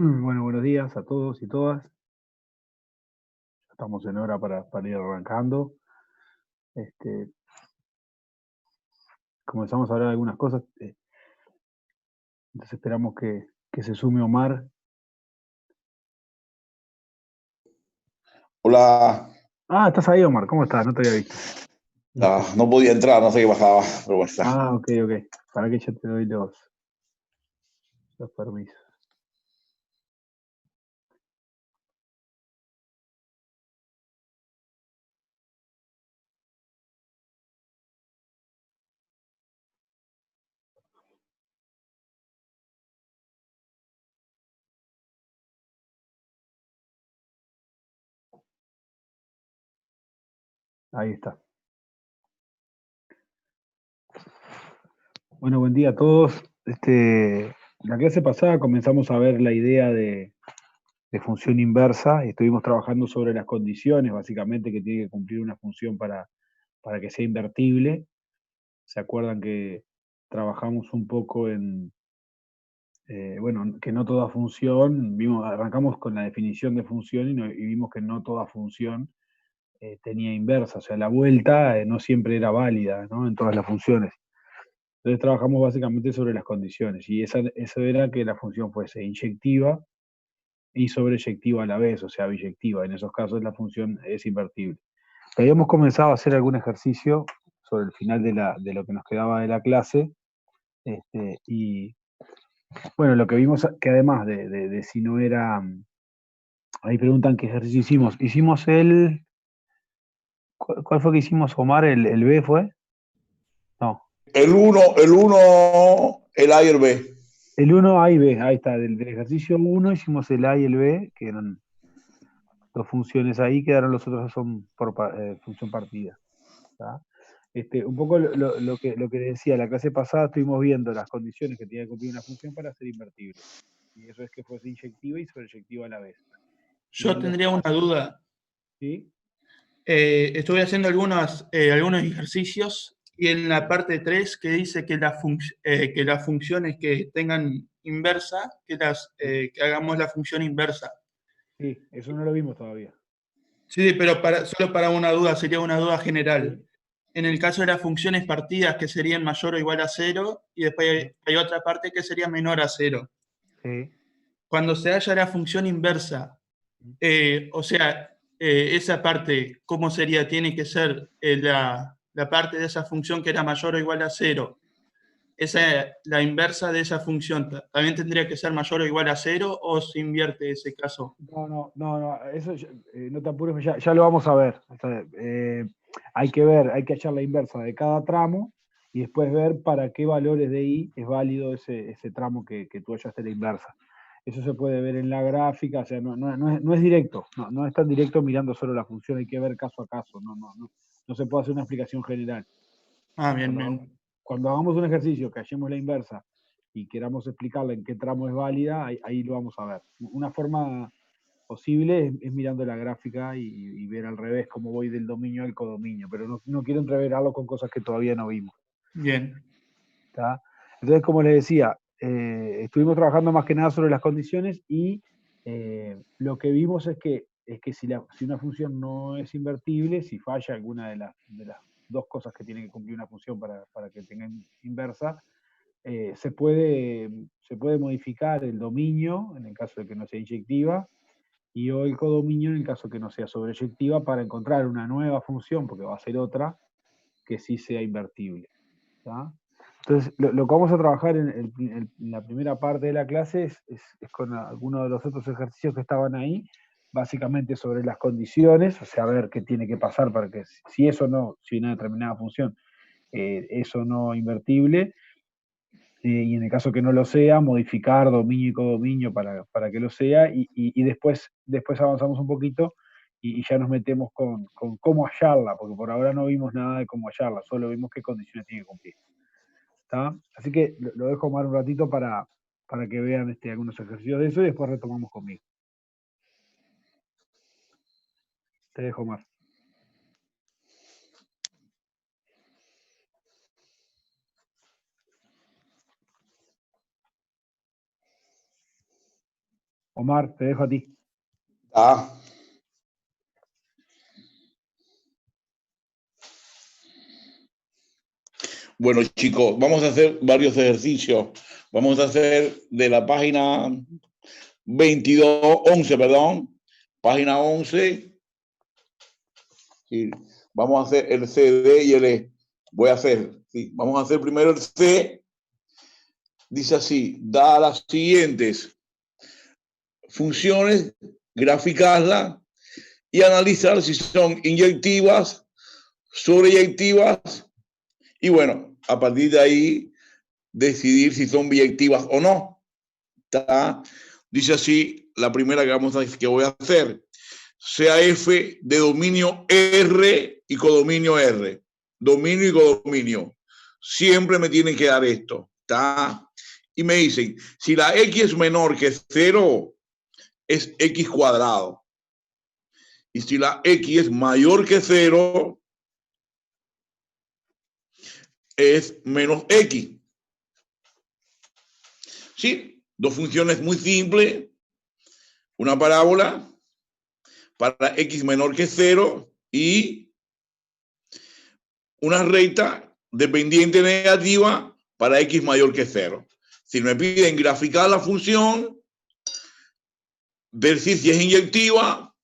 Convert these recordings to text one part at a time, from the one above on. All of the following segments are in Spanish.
Bueno, buenos días a todos y todas. Estamos en hora para ir arrancando. Este, Comenzamos a hablar de algunas cosas. Entonces esperamos que se sume Omar. Hola. Estás ahí, Omar. ¿Cómo estás? No te había visto. No podía entrar, no sé qué pasaba, pero bueno, está. Ok. Para que ya te doy los permisos. Ahí está. Bueno, buen día a todos. La clase pasada comenzamos a ver la idea de función inversa y estuvimos trabajando sobre las condiciones, básicamente, que tiene que cumplir una función para que sea invertible. ¿Se acuerdan que trabajamos un poco bueno, que no toda función, arrancamos con la definición de función y vimos que no toda función tenía inversa, o sea, la vuelta no siempre era válida, ¿no? En todas las funciones. Entonces trabajamos básicamente sobre las condiciones y eso era que la función fuese inyectiva y sobreyectiva a la vez, o sea, biyectiva. En esos casos la función es invertible. Habíamos comenzado a hacer algún ejercicio sobre el final de lo que nos quedaba de la clase. Y bueno, lo que vimos que además de si no era, ahí preguntan qué ejercicio hicimos. Hicimos ¿cuál fue que hicimos, Omar? ¿El B fue? No. El A y el B. El uno A y B, ahí está. Del ejercicio uno hicimos el A y el B, que eran dos funciones ahí, quedaron los otros son por función partida. ¿Tá? Un poco lo que decía, la clase pasada estuvimos viendo las condiciones que tenía que cumplir una función para ser invertible. Y eso es que fuese inyectiva y sobreyectiva a la vez. Yo tendría una duda. ¿Sí? Estuve haciendo algunos ejercicios y en la parte 3 que dice que las funciones que tengan inversa, que hagamos la función inversa. Sí, eso no lo vimos todavía. Sí, pero solo para una duda, sería una duda general. Sí. En el caso de las funciones partidas que serían mayor o igual a 0 y después hay otra parte que sería menor a 0. Sí. Cuando se halla la función inversa, o sea, esa parte, ¿cómo sería? Tiene que ser la parte de esa función que era mayor o igual a 0. La inversa de esa función, ¿también tendría que ser mayor o igual a 0 o se invierte ese caso? No, eso no te apures, ya lo vamos a ver. O sea, hay que ver, hay que hallar la inversa de cada tramo y después ver para qué valores de I es válido ese tramo que tú hallaste la inversa. Eso se puede ver en la gráfica, o sea, no es directo, no es tan directo mirando solo la función, hay que ver caso a caso, no se puede hacer una explicación general. Bien, Cuando, bien. cuando hagamos un ejercicio que hallemos la inversa y queramos explicarle en qué tramo es válida, ahí lo vamos a ver. Una forma posible es mirando la gráfica y ver al revés cómo voy del dominio al codominio, pero no quiero entreverarlo con cosas que todavía no vimos. Bien. ¿Tá? Entonces, como les decía, estuvimos trabajando más que nada sobre las condiciones y lo que vimos es que si una función no es invertible, si falla alguna de las dos cosas que tiene que cumplir una función para que tenga inversa, se puede modificar el dominio en el caso de que no sea inyectiva y o el codominio en el caso que no sea sobreyectiva para encontrar una nueva función, porque va a ser otra, que sí sea invertible. ¿Tá? Entonces, lo que vamos a trabajar en la primera parte de la clase es con algunos de los otros ejercicios que estaban ahí, básicamente sobre las condiciones, o sea, ver qué tiene que pasar para que si eso no, si una determinada función es o no invertible, y en el caso que no lo sea, modificar dominio y codominio para que lo sea, y después avanzamos un poquito y ya nos metemos con cómo hallarla, porque por ahora no vimos nada de cómo hallarla, solo vimos qué condiciones tiene que cumplir. ¿Está? Así que lo dejo más un ratito para que vean algunos ejercicios de eso y después retomamos conmigo. Te dejo más. Omar, te dejo a ti. Ah. Bueno, chicos, vamos a hacer varios ejercicios. Vamos a hacer de la página 11, perdón. Página 11. Sí. Vamos a hacer el C, D y el E. Voy a hacer, sí. Vamos a hacer primero el C. Dice así, da las siguientes funciones, graficarlas y analizar si son inyectivas, sobreyectivas y bueno, a partir de ahí decidir si son biyectivas o no. ¿Está? Dice así la primera que voy a hacer. Sea F de dominio R y codominio R. Dominio y codominio. Siempre me tienen que dar esto. ¿Está? Y me dicen, si la X es menor que 0, es X cuadrado. Y si la X es mayor que 0, es menos X. ¿Sí? Dos funciones muy simples. Una parábola para X menor que 0 y una recta dependiente negativa para X mayor que 0. Si me piden graficar la función, decir si es inyectiva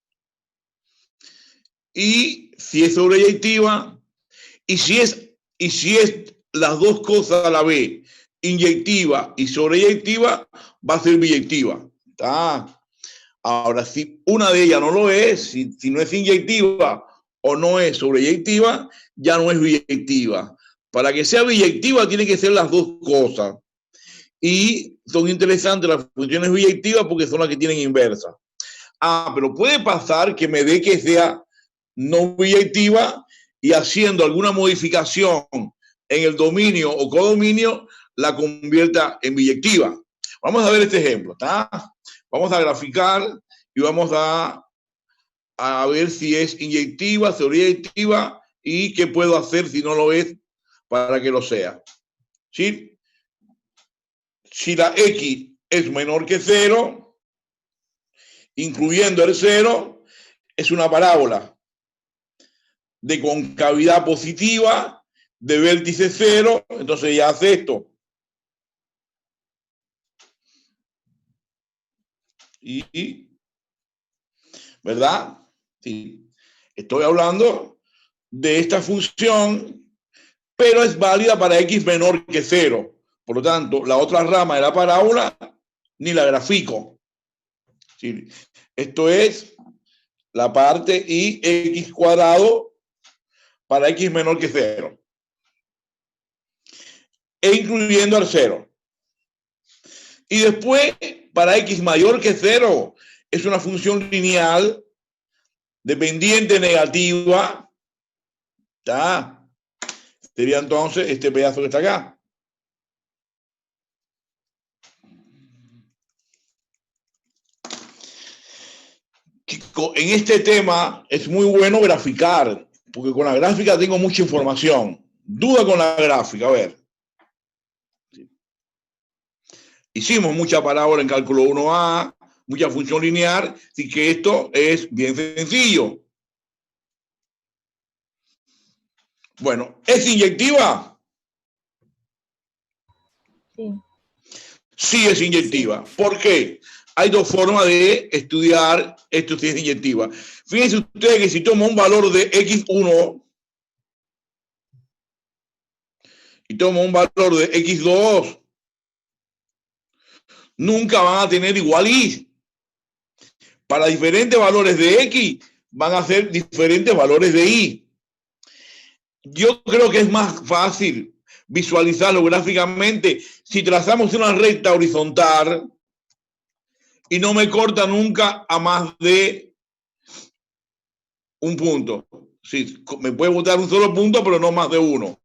y si es sobreyectiva y si es las dos cosas a la vez, inyectiva y sobreyectiva, va a ser biyectiva. ¿Está? Ahora, si una de ellas no lo es, si no es inyectiva o no es sobreyectiva, ya no es biyectiva. Para que sea biyectiva tiene que ser las dos cosas. Y son interesantes las funciones biyectivas porque son las que tienen inversa. Ah, pero puede pasar que me dé que sea no biyectiva y haciendo alguna modificación en el dominio o codominio la convierta en biyectiva. Vamos a ver este ejemplo, ¿está? Vamos a graficar y vamos a ver si es inyectiva, sobreyectiva y qué puedo hacer si no lo es para que lo sea. ¿Sí? Si la X es menor que 0, incluyendo el 0, es una parábola de concavidad positiva, de vértice 0, entonces ya hace esto. Y, ¿verdad? Sí. Estoy hablando de esta función, pero es válida para X menor que 0. Por lo tanto, la otra rama de la parábola ni la grafico. Sí. Esto es la parte y X cuadrado para X menor que 0. E incluyendo al 0. Y después, para X mayor que 0, es una función lineal dependiente negativa. ¿Está? Sería entonces este pedazo que está acá. Chicos, en este tema es muy bueno graficar, porque con la gráfica tengo mucha información. Duda con la gráfica, a ver. Hicimos mucha parábola en cálculo 1A, mucha función lineal, así que esto es bien sencillo. Bueno, ¿es inyectiva? Sí. Sí es inyectiva. ¿Por qué? Hay dos formas de estudiar esto si es inyectiva. Fíjense ustedes que si tomo un valor de X1 y tomo un valor de X2, nunca van a tener igual Y. Para diferentes valores de X van a ser diferentes valores de Y. Yo creo que es más fácil visualizarlo gráficamente si trazamos una recta horizontal y no me corta nunca a más de un punto. Sí, me puede botar un solo punto, pero no más de uno.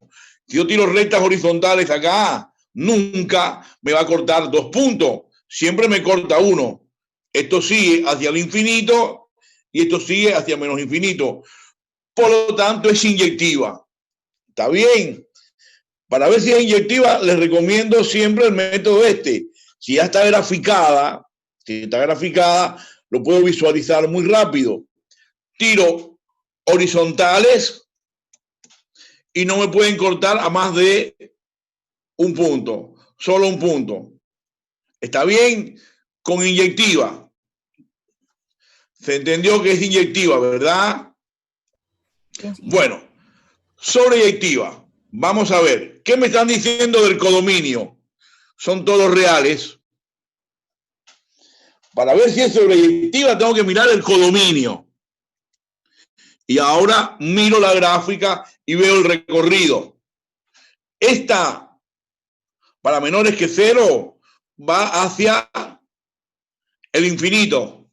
Si yo tiro rectas horizontales acá, nunca me va a cortar 2 puntos. Siempre me corta 1. Esto sigue hacia el infinito y esto sigue hacia menos infinito. Por lo tanto, es inyectiva. ¿Está bien? Para ver si es inyectiva, les recomiendo siempre el método este. Si ya está graficada, Si está graficada, lo puedo visualizar muy rápido. Tiro horizontales y no me pueden cortar a más de un punto, solo un punto. ¿Está bien? Con inyectiva. Se entendió que es inyectiva, ¿verdad? Sí, sí. Bueno, sobreyectiva. Vamos a ver, ¿qué me están diciendo del codominio? Son todos reales. Para ver si es sobreyectiva tengo que mirar el codominio. Y ahora miro la gráfica y veo el recorrido. Esta, para menores que 0, va hacia el infinito.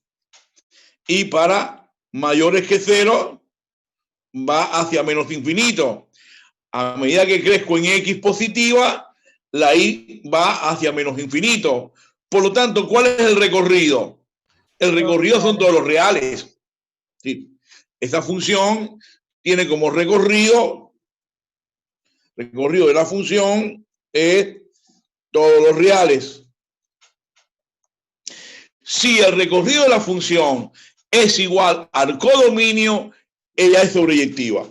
Y para mayores que 0, va hacia menos infinito. A medida que crezco en X positiva, la Y va hacia menos infinito. Por lo tanto, ¿cuál es el recorrido? El recorrido son todos los reales. Sí. Esa función tiene como recorrido de la función es todos los reales. Si el recorrido de la función es igual al codominio, ella es sobreyectiva.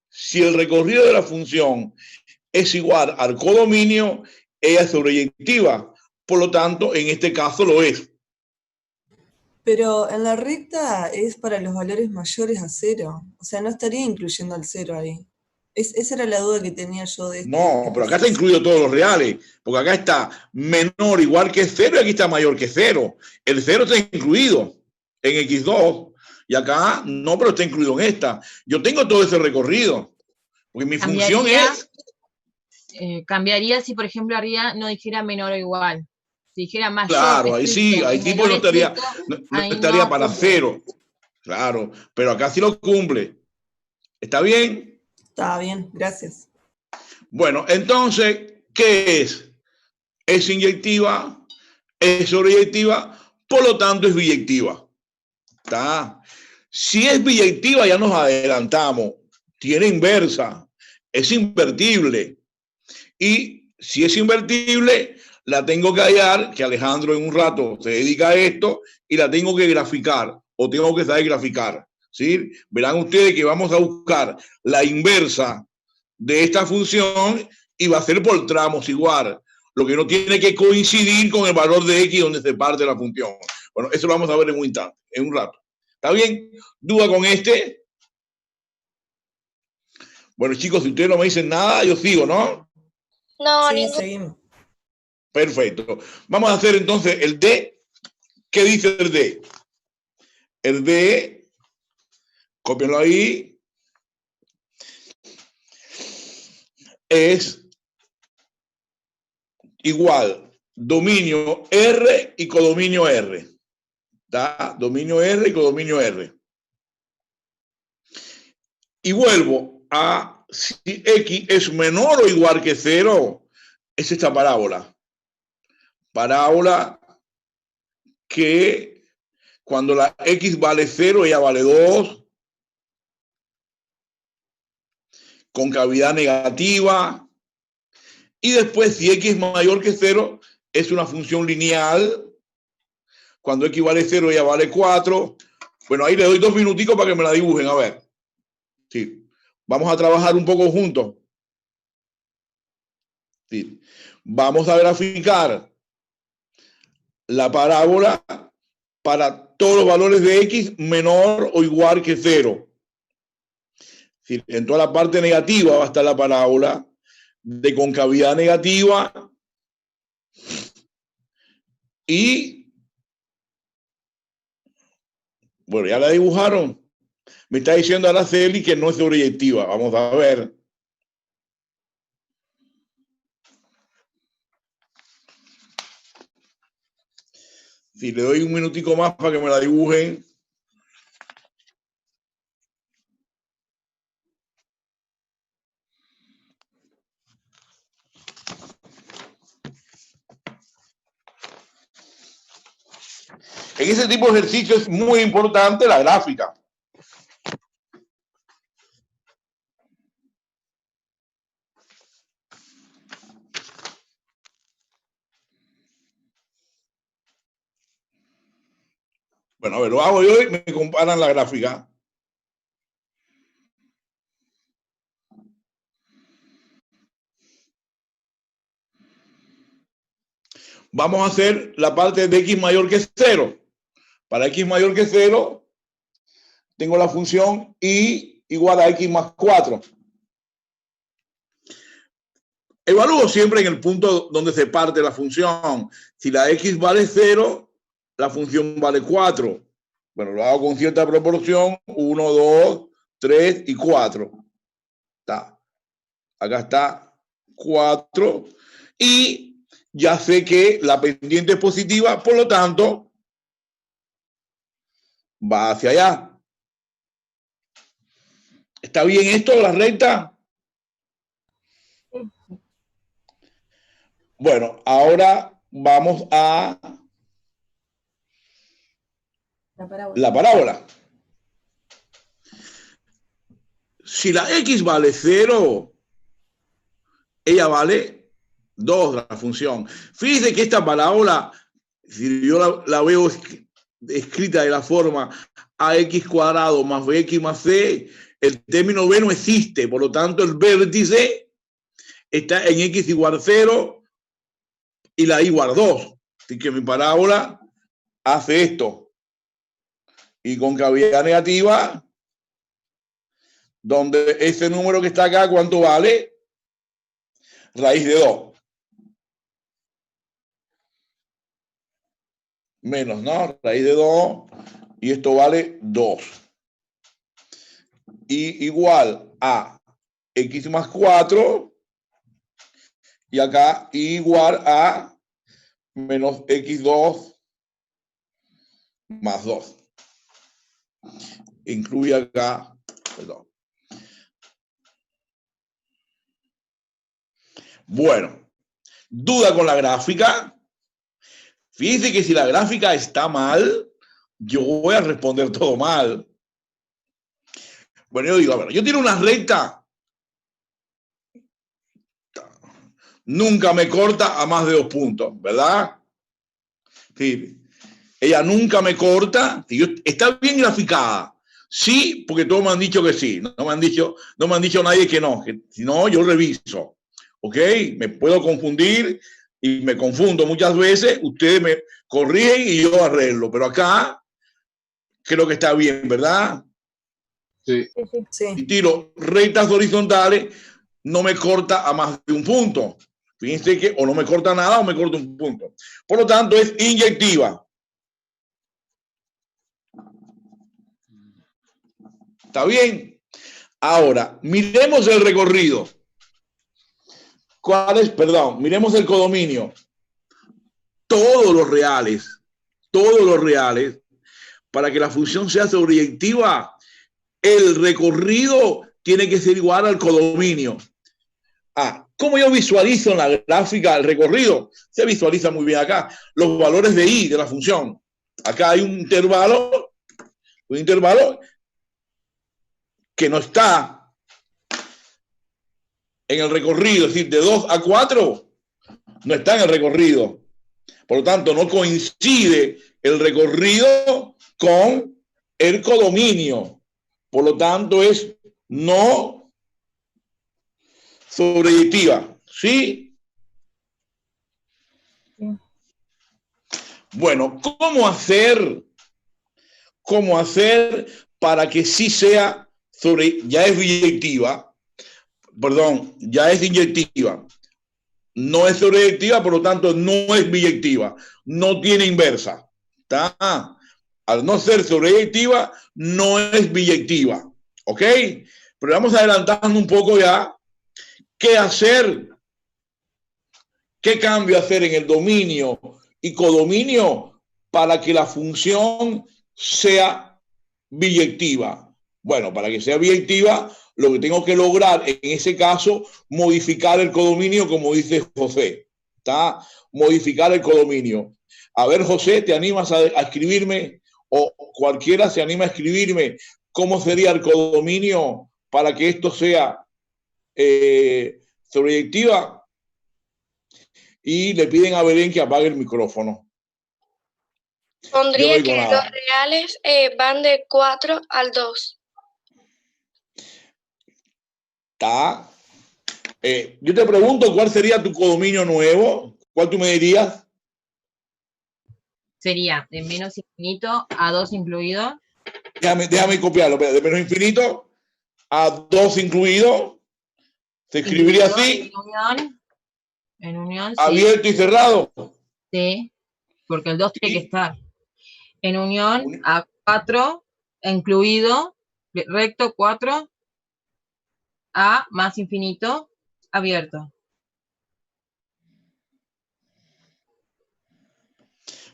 Si el recorrido de la función es igual al codominio, ella es sobreyectiva. Por lo tanto, en este caso lo es. Pero en la recta es para los valores mayores a 0. O sea, no estaría incluyendo al 0 ahí. Esa era la duda que tenía yo de No, pero acá está incluido todos los reales, porque acá está menor igual que 0 y aquí está mayor que 0. El 0 está incluido en X2 y acá no, pero está incluido en esta. Yo tengo todo ese recorrido, porque mi función es... cambiaría si, por ejemplo, arriba no dijera menor o igual. Si dijera mayor, Claro, ahí sí, ahí tipo no estaría, no estaría para cumple. 0. Claro, pero acá sí lo cumple. ¿Está bien? Está bien, gracias. Bueno, entonces, ¿qué es? Es inyectiva, es sobreyectiva, por lo tanto es biyectiva. ¿Está? Si es biyectiva, ya nos adelantamos. Tiene inversa, es invertible. Y si es invertible, la tengo que hallar, que Alejandro en un rato se dedica a esto, y la tengo que graficar, o tengo que saber graficar. ¿Sí? Verán ustedes que vamos a buscar la inversa de esta función y va a ser por tramos igual, lo que no tiene que coincidir con el valor de X donde se parte la función. Bueno, eso lo vamos a ver en un instante, en un rato. ¿Está bien? ¿Duda con este? Bueno, chicos, si ustedes no me dicen nada, yo sigo, ¿no? No, sí, seguimos. Perfecto. Vamos a hacer entonces el D. ¿Qué dice el D? El D, cópienlo ahí, es igual dominio R y codominio R. ¿Está? Dominio R y codominio R. Y vuelvo a si X es menor o igual que 0, es esta parábola. Parábola que cuando la X vale 0, ella vale 2. Concavidad negativa. Y después, si X es mayor que 0, es una función lineal. Cuando X vale 0, ella vale 4. Bueno, ahí le doy 2 minuticos para que me la dibujen. A ver. Sí. Vamos a trabajar un poco juntos. Sí. Vamos a graficar la parábola para todos los valores de X menor o igual que 0. Sí. En toda la parte negativa va a estar la parábola de concavidad negativa y bueno, ya la dibujaron. Me está diciendo Araceli que no es sobreyectiva. Vamos a ver. Si le doy un minutico más para que me la dibujen. En ese tipo de ejercicio es muy importante la gráfica. Bueno, a ver, lo hago yo y me comparan la gráfica. Vamos a hacer la parte de x mayor que 0. Para x mayor que 0, tengo la función y igual a x más 4. Evalúo siempre en el punto donde se parte la función. Si la x vale 0, la función vale 4. Bueno, lo hago con cierta proporción. 1, 2, 3 y 4. Está. Acá está 4. Y ya sé que la pendiente es positiva, por lo tanto, va hacia allá. ¿Está bien esto, la recta? Bueno, ahora vamos a la parábola. Si la x vale 0, ella vale 2, la función. Fíjense que esta parábola, si yo la veo escrita de la forma ax cuadrado más bx más c, el término b no existe, por lo tanto el vértice está en x igual 0 y la y igual 2. Así que mi parábola hace esto. Y con cavidad negativa, donde ese número que está acá, ¿cuánto vale? Raíz de 2. Menos, ¿no? Raíz de 2. Y esto vale 2. Y igual a x más 4. Y acá igual a menos x2 más 2. Incluye acá, perdón. Bueno, duda con la gráfica. Fíjense que si la gráfica está mal, yo voy a responder todo mal. Bueno, yo digo, a ver, yo tiro una recta. Nunca me corta a más de 2 puntos, ¿verdad? Sí. Ella nunca me corta. Está bien graficada. Sí, porque todos me han dicho que sí. No me han dicho nadie que no. Que si no, yo reviso. ¿Ok? Me puedo confundir y me confundo muchas veces. Ustedes me corrigen y yo arreglo. Pero acá creo que está bien, ¿verdad? Sí. Sí. Y tiro rectas horizontales, no me corta a más de un punto. Fíjense que o no me corta nada o me corta un punto. Por lo tanto, es inyectiva. ¿Está bien? Ahora, miremos el recorrido. ¿Cuál es? Perdón, miremos el codominio. Todos los reales, para que la función sea sobreyectiva, el recorrido tiene que ser igual al codominio. ¿Cómo yo visualizo en la gráfica el recorrido? Se visualiza muy bien acá. Los valores de y de la función. Acá hay un intervalo que no está en el recorrido, es decir, de 2 a 4 no está en el recorrido. Por lo tanto, no coincide el recorrido con el codominio. Por lo tanto, es no sobreyectiva. ¿Sí? Sí. Bueno, ¿cómo hacer para que sí sea ya es biyectiva? Perdón, ya es inyectiva. No es sobreyectiva, por lo tanto, no es biyectiva. No tiene inversa. ¿Está? Al no ser sobreyectiva, no es biyectiva. ¿Ok? Pero vamos adelantando un poco ya. ¿Qué hacer? ¿Qué cambio hacer en el dominio y codominio para que la función sea biyectiva? Bueno, para que sea biyectiva, lo que tengo que lograr en ese caso, modificar el codominio, como dice José. ¿Está? Modificar el codominio. A ver, José, ¿te animas a escribirme? O cualquiera se anima a escribirme cómo sería el codominio para que esto sea sobreyectiva. Y le piden a Belén que apague el micrófono. Yo Pondría no que digo los nada. reales van de 4 al 2. Está. Yo te pregunto cuál sería tu codominio nuevo. ¿Cuál tú me dirías? Sería de menos infinito a 2 incluido. Déjame copiarlo. De menos infinito a 2 incluido. Se escribiría Incluido así. en unión, sí. Abierto y cerrado. Sí, porque el 2 tiene que Y, estar. En unión a 4, incluido, recto 4, a más infinito, abierto.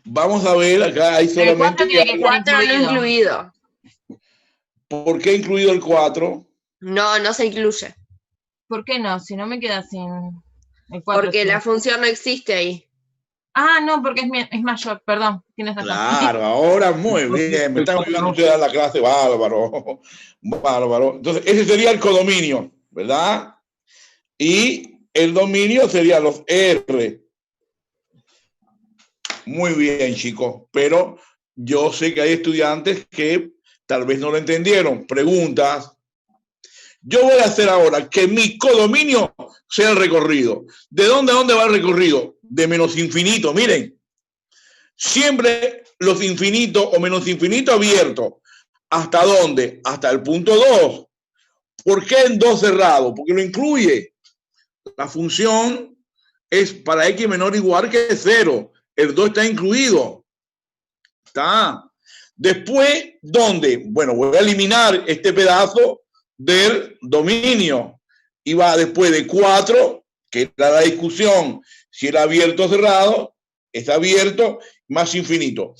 vamos a ver, acá hay El 4 solamente. tiene que estar 4 no incluido. ¿Por qué incluido el 4? No, no se incluye. ¿Por qué no? Si no me queda sin el 4. Porque la función no existe ahí. Ah, no, porque es mayor, perdón, tienes razón. Claro, ahora muy bien. Me están ayudando ustedes a la clase, bárbaro. Bárbaro. Entonces, ese sería el codominio, ¿verdad? Y el dominio sería los R. Muy bien, chicos. Pero yo sé que hay estudiantes que tal vez no lo entendieron. Preguntas. Yo voy a hacer ahora que mi codominio sea el recorrido. ¿De dónde a dónde va el recorrido? De menos infinito. Miren, siempre los infinitos o menos infinito abiertos. ¿Hasta dónde? Hasta el punto 2. ¿Por qué en 2 cerrado? Porque lo incluye. La función es para x menor o igual que 0. El 2 está incluido. Está. Después, ¿dónde? Bueno, voy a eliminar este pedazo del dominio. Y va después de 4, que era la discusión, si era abierto o cerrado, está abierto, más infinito.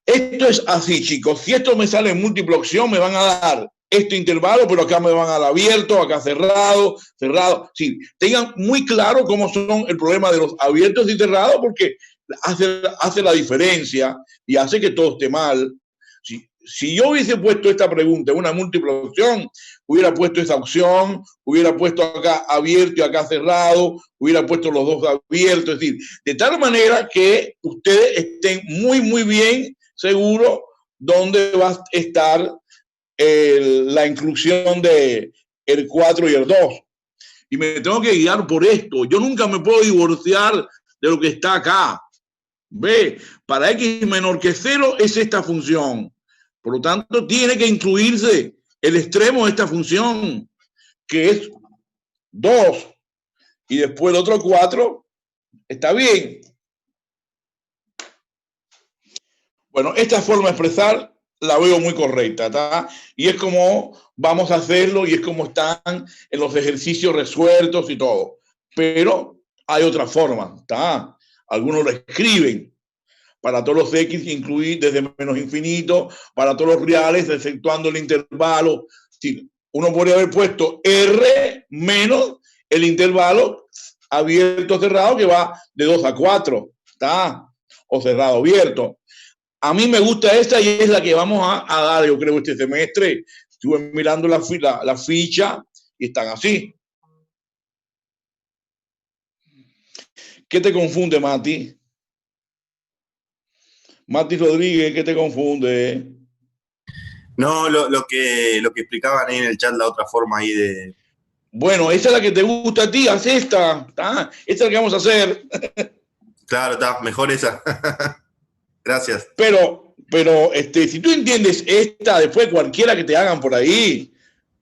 Esto es así, chicos. Si esto me sale en múltiple opción, me van a dar este intervalo, pero acá me van a dar abierto, acá cerrado, cerrado. Sí, tengan muy claro cómo son el problema de los abiertos y cerrados, porque hace la diferencia y hace que todo esté mal. Si yo hubiese puesto esta pregunta en una múltiple opción, hubiera puesto esa opción, hubiera puesto acá abierto y acá cerrado, hubiera puesto los dos abiertos, es decir, de tal manera que ustedes estén muy, muy bien seguros dónde va a estar la inclusión de el 4 y el 2. Y me tengo que guiar por esto. Yo nunca me puedo divorciar de lo que está acá. ¿Ve? Para x menor que 0 es esta función. Por lo tanto, tiene que incluirse el extremo de esta función, que es 2. Y después el otro 4. ¿Está bien? Bueno, esta forma de expresar la veo muy correcta, ¿está? Y es como vamos a hacerlo y es como están en los ejercicios resueltos y todo. Pero hay otra forma, ¿está? Algunos lo escriben. Para todos los x incluir desde menos infinito, para todos los reales, exceptuando el intervalo. Sí, uno podría haber puesto R menos el intervalo abierto cerrado que va de 2 a 4, ¿está? O cerrado abierto. A mí me gusta esta y es la que vamos a dar, yo creo, este semestre. Estuve mirando la ficha y están así. ¿Qué te confunde, Mati? Mati Rodríguez, ¿qué te confunde? No, lo que explicaban ahí en el chat, la otra forma ahí de... Bueno, esa es la que te gusta a ti, haz esta. ¿Tá? Esta es la que vamos a hacer. Claro, está, mejor esa. Gracias. Pero si tú entiendes esta, después cualquiera que te hagan por ahí,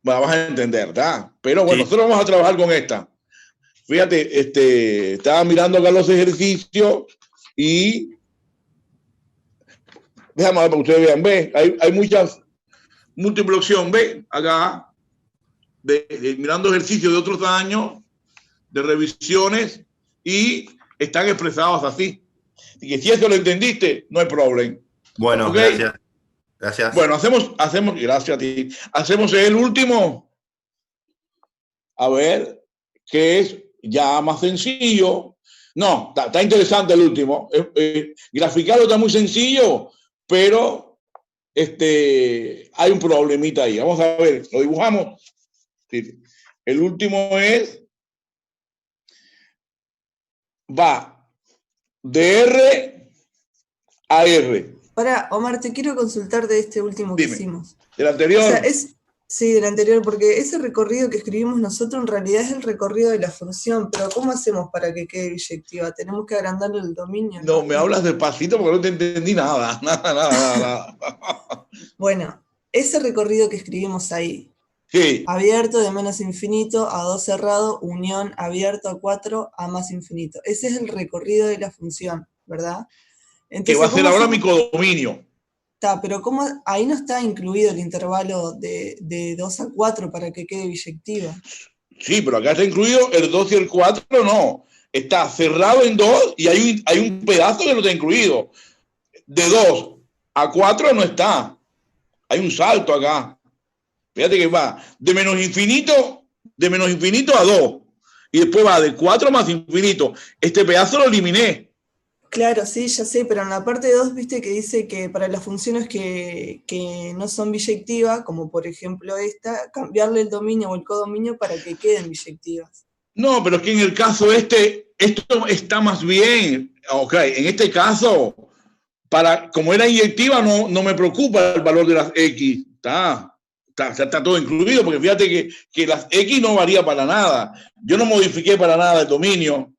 la vas a entender, ¿tá? Pero bueno, Sí. nosotros vamos a trabajar con esta. Fíjate, estaba mirando acá los ejercicios y déjame ver para que ustedes vean, ve, hay muchas múltiple opción, ve, acá, mirando ejercicios de otros años, de revisiones, y están expresados así. Y que si eso lo entendiste, no hay problema. Bueno, ¿Okay? gracias. Gracias. Bueno, hacemos, gracias a ti. Hacemos el último. A ver, que es ya más sencillo. No, está interesante el último. Graficarlo está muy sencillo, pero hay un problemita ahí. Vamos a ver, lo dibujamos. Sí. El último va de R a R. Pará, Omar, te quiero consultar de este último que Dime. hicimos. ¿Del anterior? O sea, sí, del anterior, porque ese recorrido que escribimos nosotros en realidad es el recorrido de la función, pero ¿cómo hacemos para que quede biyectiva? Tenemos que agrandarle el dominio, No, ¿no? me hablas despacito porque no te entendí nada. Nada. Bueno, ese recorrido que escribimos ahí, Sí, abierto de menos infinito a 2 cerrado, unión abierto a 4 a más infinito. Ese es el recorrido de la función, ¿verdad? que va a Entonces, ser ¿cómo ahora hacemos? mi codominio. Está, pero ¿cómo? Ahí no está incluido el intervalo de 2 a 4 para que quede biyectiva. Sí, pero acá está incluido el 2 y el 4, no. Está cerrado en 2 y hay un pedazo que no está incluido. De 2 a 4 no está. Hay un salto acá. Fíjate que va de menos infinito a 2. Y después va de 4 más infinito. Este pedazo lo eliminé. Claro, sí, ya sé, pero en la parte 2, viste que dice que para las funciones que no son biyectivas, como por ejemplo esta, cambiarle el dominio o el codominio para que queden biyectivas. No, pero es que en el caso esto está más bien. Ok, en este caso, como era inyectiva, no me preocupa el valor de las X. Está todo incluido, porque fíjate que las X no varía para nada. Yo no modifiqué para nada el dominio.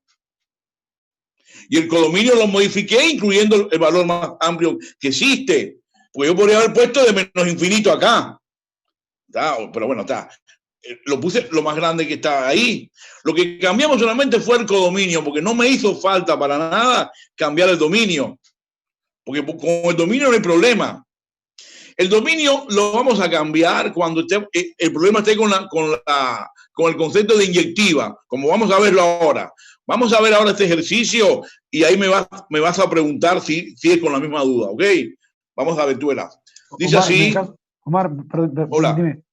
Y el codominio lo modifiqué incluyendo el valor más amplio que existe. Pues yo podría haber puesto de menos infinito acá. Pero bueno, lo puse lo más grande que está ahí. Lo que cambiamos solamente fue el codominio, porque no me hizo falta para nada cambiar el dominio. Porque con el dominio no hay problema. El dominio lo vamos a cambiar cuando el problema esté con el concepto de inyectiva, como vamos a verlo ahora. Vamos a ver ahora este ejercicio y ahí me vas a preguntar si es con la misma duda, ¿ok? Vamos a ver, tú verás. Dice Omar, así. Omar, Hola. permíteme.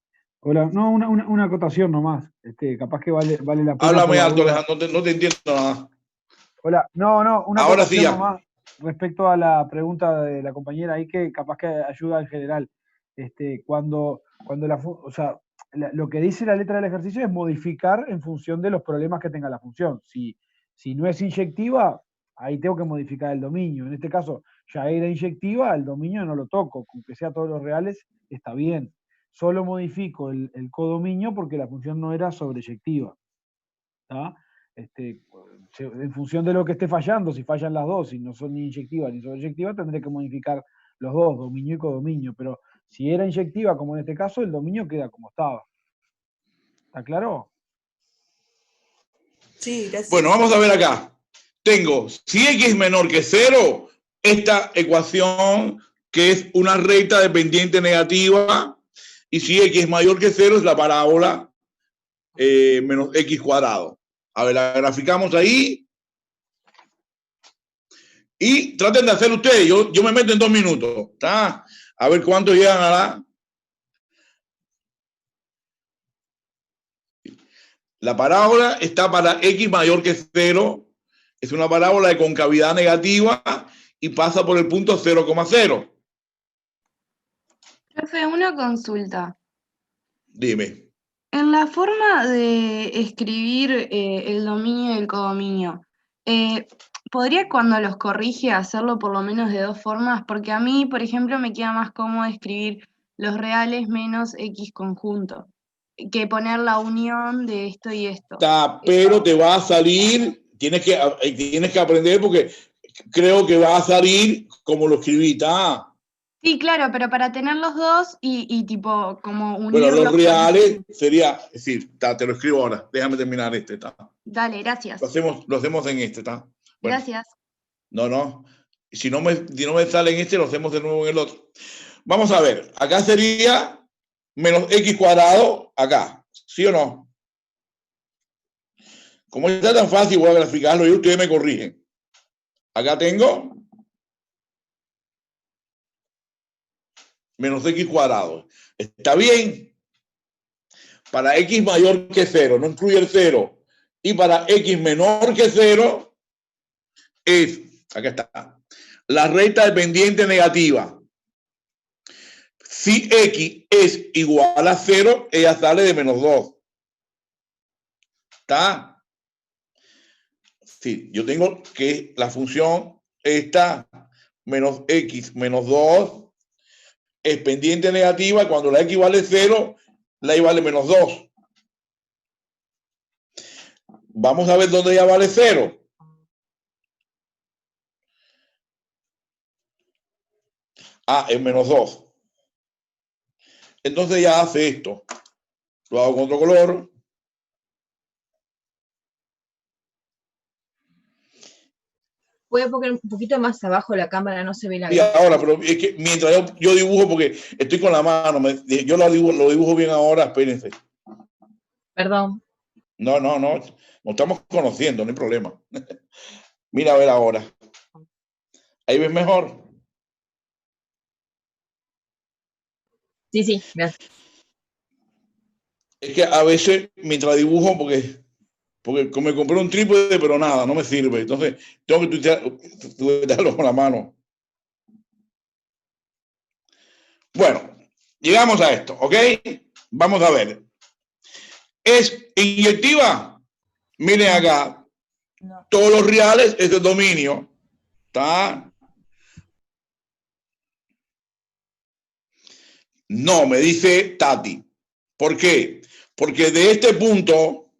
Hola, no, una acotación nomás. Capaz que vale la pena. Háblame alto, Alejandro, no te entiendo nada. Hola, no, una Ahora acotación sí ya. nomás respecto a la pregunta de la compañera ahí que capaz que ayuda en general. Cuando lo que dice la letra del ejercicio es modificar en función de los problemas que tenga la función. Si no es inyectiva, ahí tengo que modificar el dominio. En este caso, ya era inyectiva, el dominio no lo toco, aunque sea todos los reales, está bien. Solo modifico el codominio porque la función no era sobreyectiva. En función de lo que esté fallando, si fallan las dos, si no son ni inyectivas ni sobreyectivas, tendré que modificar los dos, dominio y codominio. Pero si era inyectiva, como en este caso, el dominio queda como estaba. ¿Está claro? Sí, gracias. Bueno, vamos a ver acá. Tengo, si X es menor que 0, esta ecuación que es una recta dependiente negativa, y si X es mayor que 0 es la parábola menos X cuadrado. A ver, la graficamos ahí. Y traten de hacer ustedes. Yo me meto en 2 minutos. ¿Está? A ver cuántos llegan a la parábola está para X mayor que 0. Es una parábola de concavidad negativa y pasa por el punto 0,0. Profe, una consulta. Dime. En la forma de escribir el dominio y el codominio, ¿podría cuando los corrige hacerlo por lo menos de dos formas? Porque a mí, por ejemplo, me queda más cómodo escribir los reales menos X conjunto, que poner la unión de esto y esto. Pero te va a salir, tienes que aprender porque creo que va a salir como lo escribí, ¿está? Sí, claro, pero para tener los dos y tipo como unirlos. Bueno, los reales sería, es decir, te lo escribo ahora, déjame terminar este, ¿está? Dale, gracias. Lo hacemos en este, ¿está? Bueno, gracias. No. Si no me sale en este, lo hacemos de nuevo en el otro. Vamos a ver, acá sería menos X cuadrado, acá, ¿sí o no? Como está tan fácil, voy a graficarlo y ustedes me corrigen. Acá tengo menos X cuadrado. ¿Está bien? Para X mayor que 0, no incluye el 0. Y para X menor que 0 es, acá está, la recta dependiente negativa. Si X es igual a 0, ella sale de menos 2. ¿Está? Sí, yo tengo que la función esta menos x menos 2 es pendiente negativa y cuando la x vale 0, la y vale menos 2. Vamos a ver dónde ya vale 0. Es menos 2. Entonces ya hace esto. Lo hago con otro color. Puede poner un poquito más abajo la cámara, no se ve la Y gráfica. ahora, pero es que mientras yo dibujo, porque estoy con la mano, yo lo dibujo bien ahora, espérense. Perdón. No, nos estamos conociendo, no hay problema. Mira a ver ahora. Ahí ves mejor. Sí, gracias. Es que a veces, mientras dibujo, porque me compré un trípode, pero nada, no me sirve. Entonces, tengo que tuitearlo con la mano. Bueno, llegamos a esto, ¿ok? Vamos a ver. ¿Es inyectiva? Miren acá. No. Todos los reales es el dominio. ¿Está? No, me dice Tati. ¿Por qué? Porque de este punto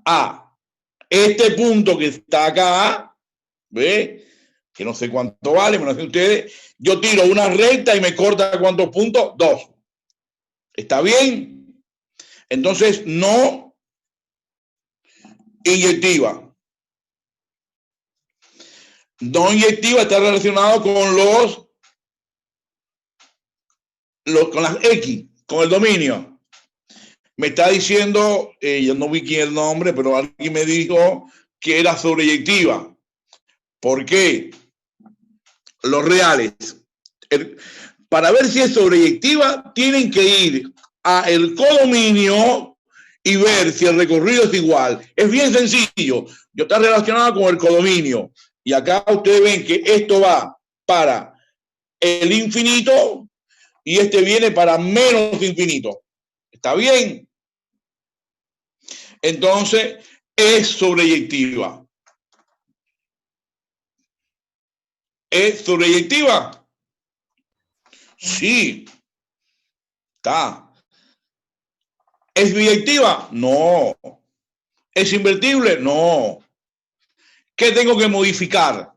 a este punto que está acá, ¿ve? Que no sé cuánto vale, me lo hacen ustedes. Yo tiro una recta y me corta ¿cuántos puntos? 2. ¿Está bien? Entonces, no inyectiva. No inyectiva está relacionado con con las X, con el dominio. Me está diciendo, yo no vi quién es el nombre, pero alguien me dijo que era sobreyectiva. ¿Por qué? Los reales. Para ver si es sobreyectiva, tienen que ir a el codominio y ver si el recorrido es igual. Es bien sencillo. Yo está relacionado con el codominio. Y acá ustedes ven que esto va para el infinito y este viene para menos infinito. ¿Está bien? Entonces, es sobreyectiva. ¿Es sobreyectiva? Sí. Está. ¿Es biyectiva? No. ¿Es invertible? No. ¿Qué tengo que modificar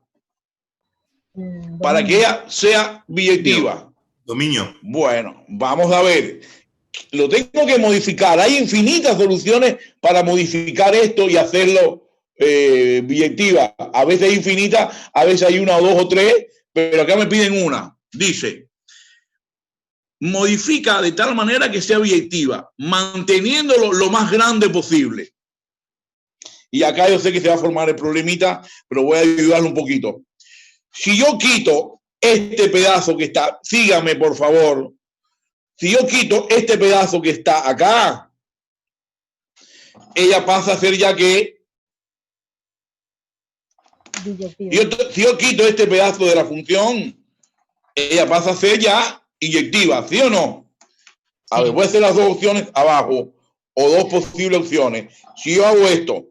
para que ella sea biyectiva? Dominio. Bueno, vamos a ver. Lo tengo que modificar. Hay infinitas soluciones para modificar esto y hacerlo biyectiva. A veces hay infinitas, a veces hay una o dos o tres, pero acá me piden una. Dice, modifica de tal manera que sea biyectiva, manteniéndolo lo más grande posible. Y acá yo sé que se va a formar el problemita, pero voy a ayudarlo un poquito. Si yo quito este pedazo que está, sígame por favor. Si yo quito este pedazo que está acá, ella pasa a ser ya que... Si yo quito este pedazo de la función, ella pasa a ser ya inyectiva, ¿sí o no? A ver, voy a hacer las dos opciones abajo, o dos posibles opciones. Si yo hago esto,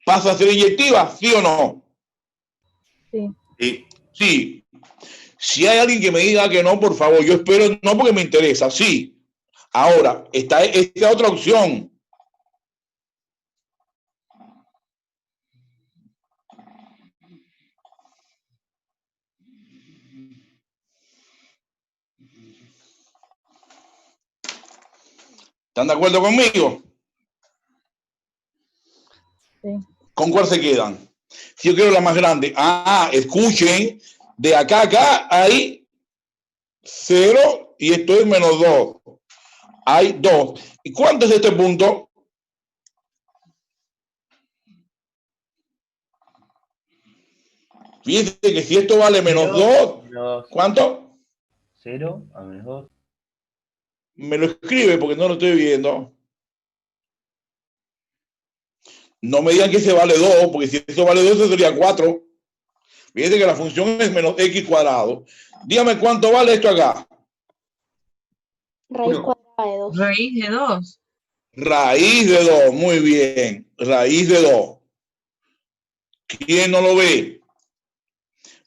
¿pasa a ser inyectiva, sí o no? Sí. Sí. Si hay alguien que me diga que no, por favor, yo espero, no porque me interesa, sí. Ahora, está esta otra opción. ¿Están de acuerdo conmigo? Sí. ¿Con cuál se quedan? Si yo quiero la más grande. Escuchen, de acá a acá hay 0 y esto es menos 2. Hay 2. ¿Y cuánto es este punto? Fíjense que si esto vale menos 2, ¿cuánto? 0 a menos 2. Me lo escribe porque no lo estoy viendo. No me digan que se vale 2, porque si eso vale 2, eso sería 4. Fíjense que la función es menos x cuadrado. Dígame cuánto vale esto acá. Raíz cuadrada de 2. Raíz de 2. Raíz de 2, muy bien. Raíz de 2. ¿Quién no lo ve?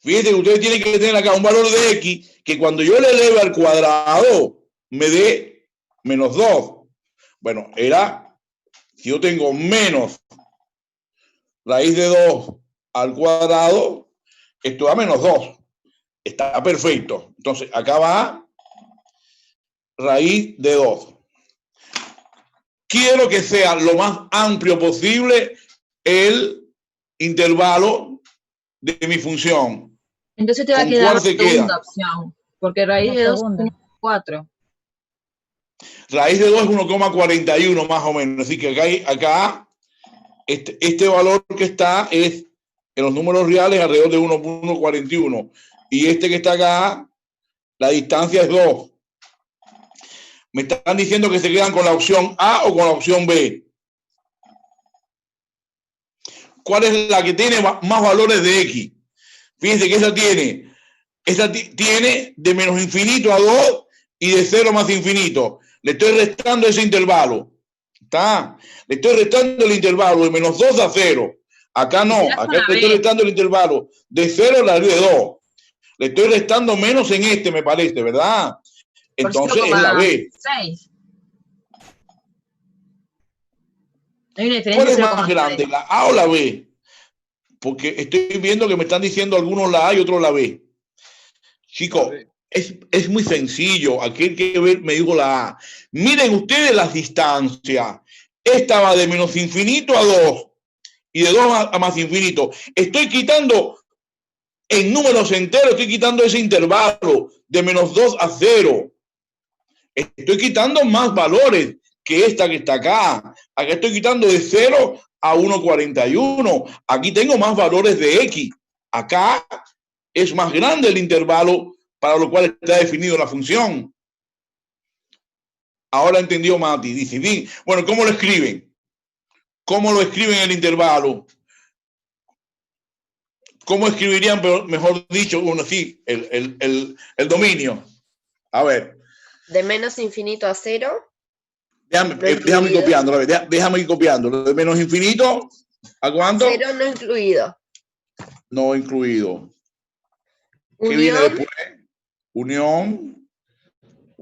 Fíjense que ustedes tienen que tener acá un valor de x que cuando yo le eleve al cuadrado me dé menos 2. Bueno, era, si yo tengo menos raíz de 2 al cuadrado, esto da menos 2. Está perfecto. Entonces, acá va raíz de 2. Quiero que sea lo más amplio posible el intervalo de mi función. Entonces te va a ¿Con quedar cuál la se segunda queda? opción, porque raíz de 2 es 4. Raíz de 2 es 1,41 más o menos. Así que acá este valor que está es en los números reales alrededor de 1,41. Y este que está acá, la distancia es 2. Me están diciendo que se quedan con la opción A o con la opción B. ¿Cuál es la que tiene más valores de X? Fíjense que esa tiene de menos infinito a 2 y de 0 más infinito. Le estoy restando ese intervalo. ¿Está? Le estoy restando el intervalo de menos 2 a 0. Acá no, acá le estoy restando el intervalo de 0 a la de 2. Le estoy restando menos en este, me parece, ¿verdad? Entonces es la B. 6. Hay una ¿Cuál diferencia es más grande, la A o la B? Porque estoy viendo que me están diciendo algunos la A y otros la B. Chicos, es muy sencillo. Aquel que me dijo la A. Miren ustedes las distancias. Esta va de menos infinito a 2 y de 2 a más infinito. Estoy quitando en números enteros, estoy quitando ese intervalo de menos 2 a 0. Estoy quitando más valores que esta que está acá. Acá estoy quitando de 0 a 1,41. Aquí tengo más valores de X. Acá es más grande el intervalo para lo cual está definido la función. Ahora entendió Mati. Dice, bien, bueno, ¿cómo lo escriben? ¿Cómo lo escriben el intervalo? ¿Cómo escribirían, mejor dicho, uno sí, el dominio? A ver. De menos infinito a 0. Déjame ir copiando, déjame ir copiando. De menos infinito, ¿a cuánto? 0 no incluido. No incluido. ¿Qué Unión, viene después? Unión.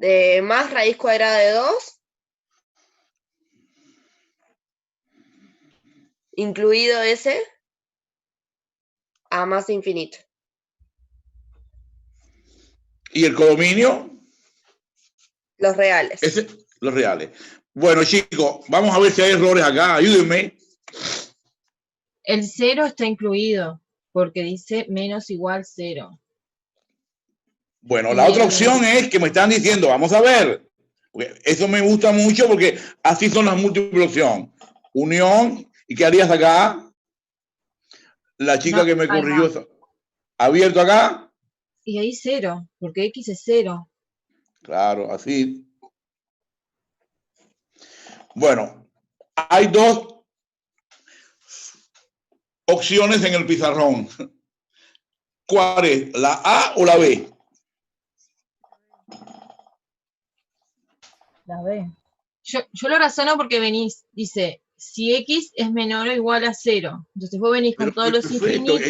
de más raíz cuadrada de 2. Incluido ese. A más infinito. ¿Y el codominio? Los reales. Los reales. Bueno, chicos, vamos a ver si hay errores acá. Ayúdenme. El 0 está incluido, porque dice menos igual 0. Bueno, la otra opción es que me están diciendo, vamos a ver. Eso me gusta mucho porque así son las múltiples opciones. Unión. ¿Y qué harías acá? La chica que me corrigió. ¿Abierto acá? Y ahí 0, porque X es 0. Claro, así. Bueno, hay dos opciones en el pizarrón. ¿Cuál es? ¿La A o la B? La B. Yo lo razono porque venís, dice, si X es menor o igual a 0. Entonces vos venís con todos los infinitos.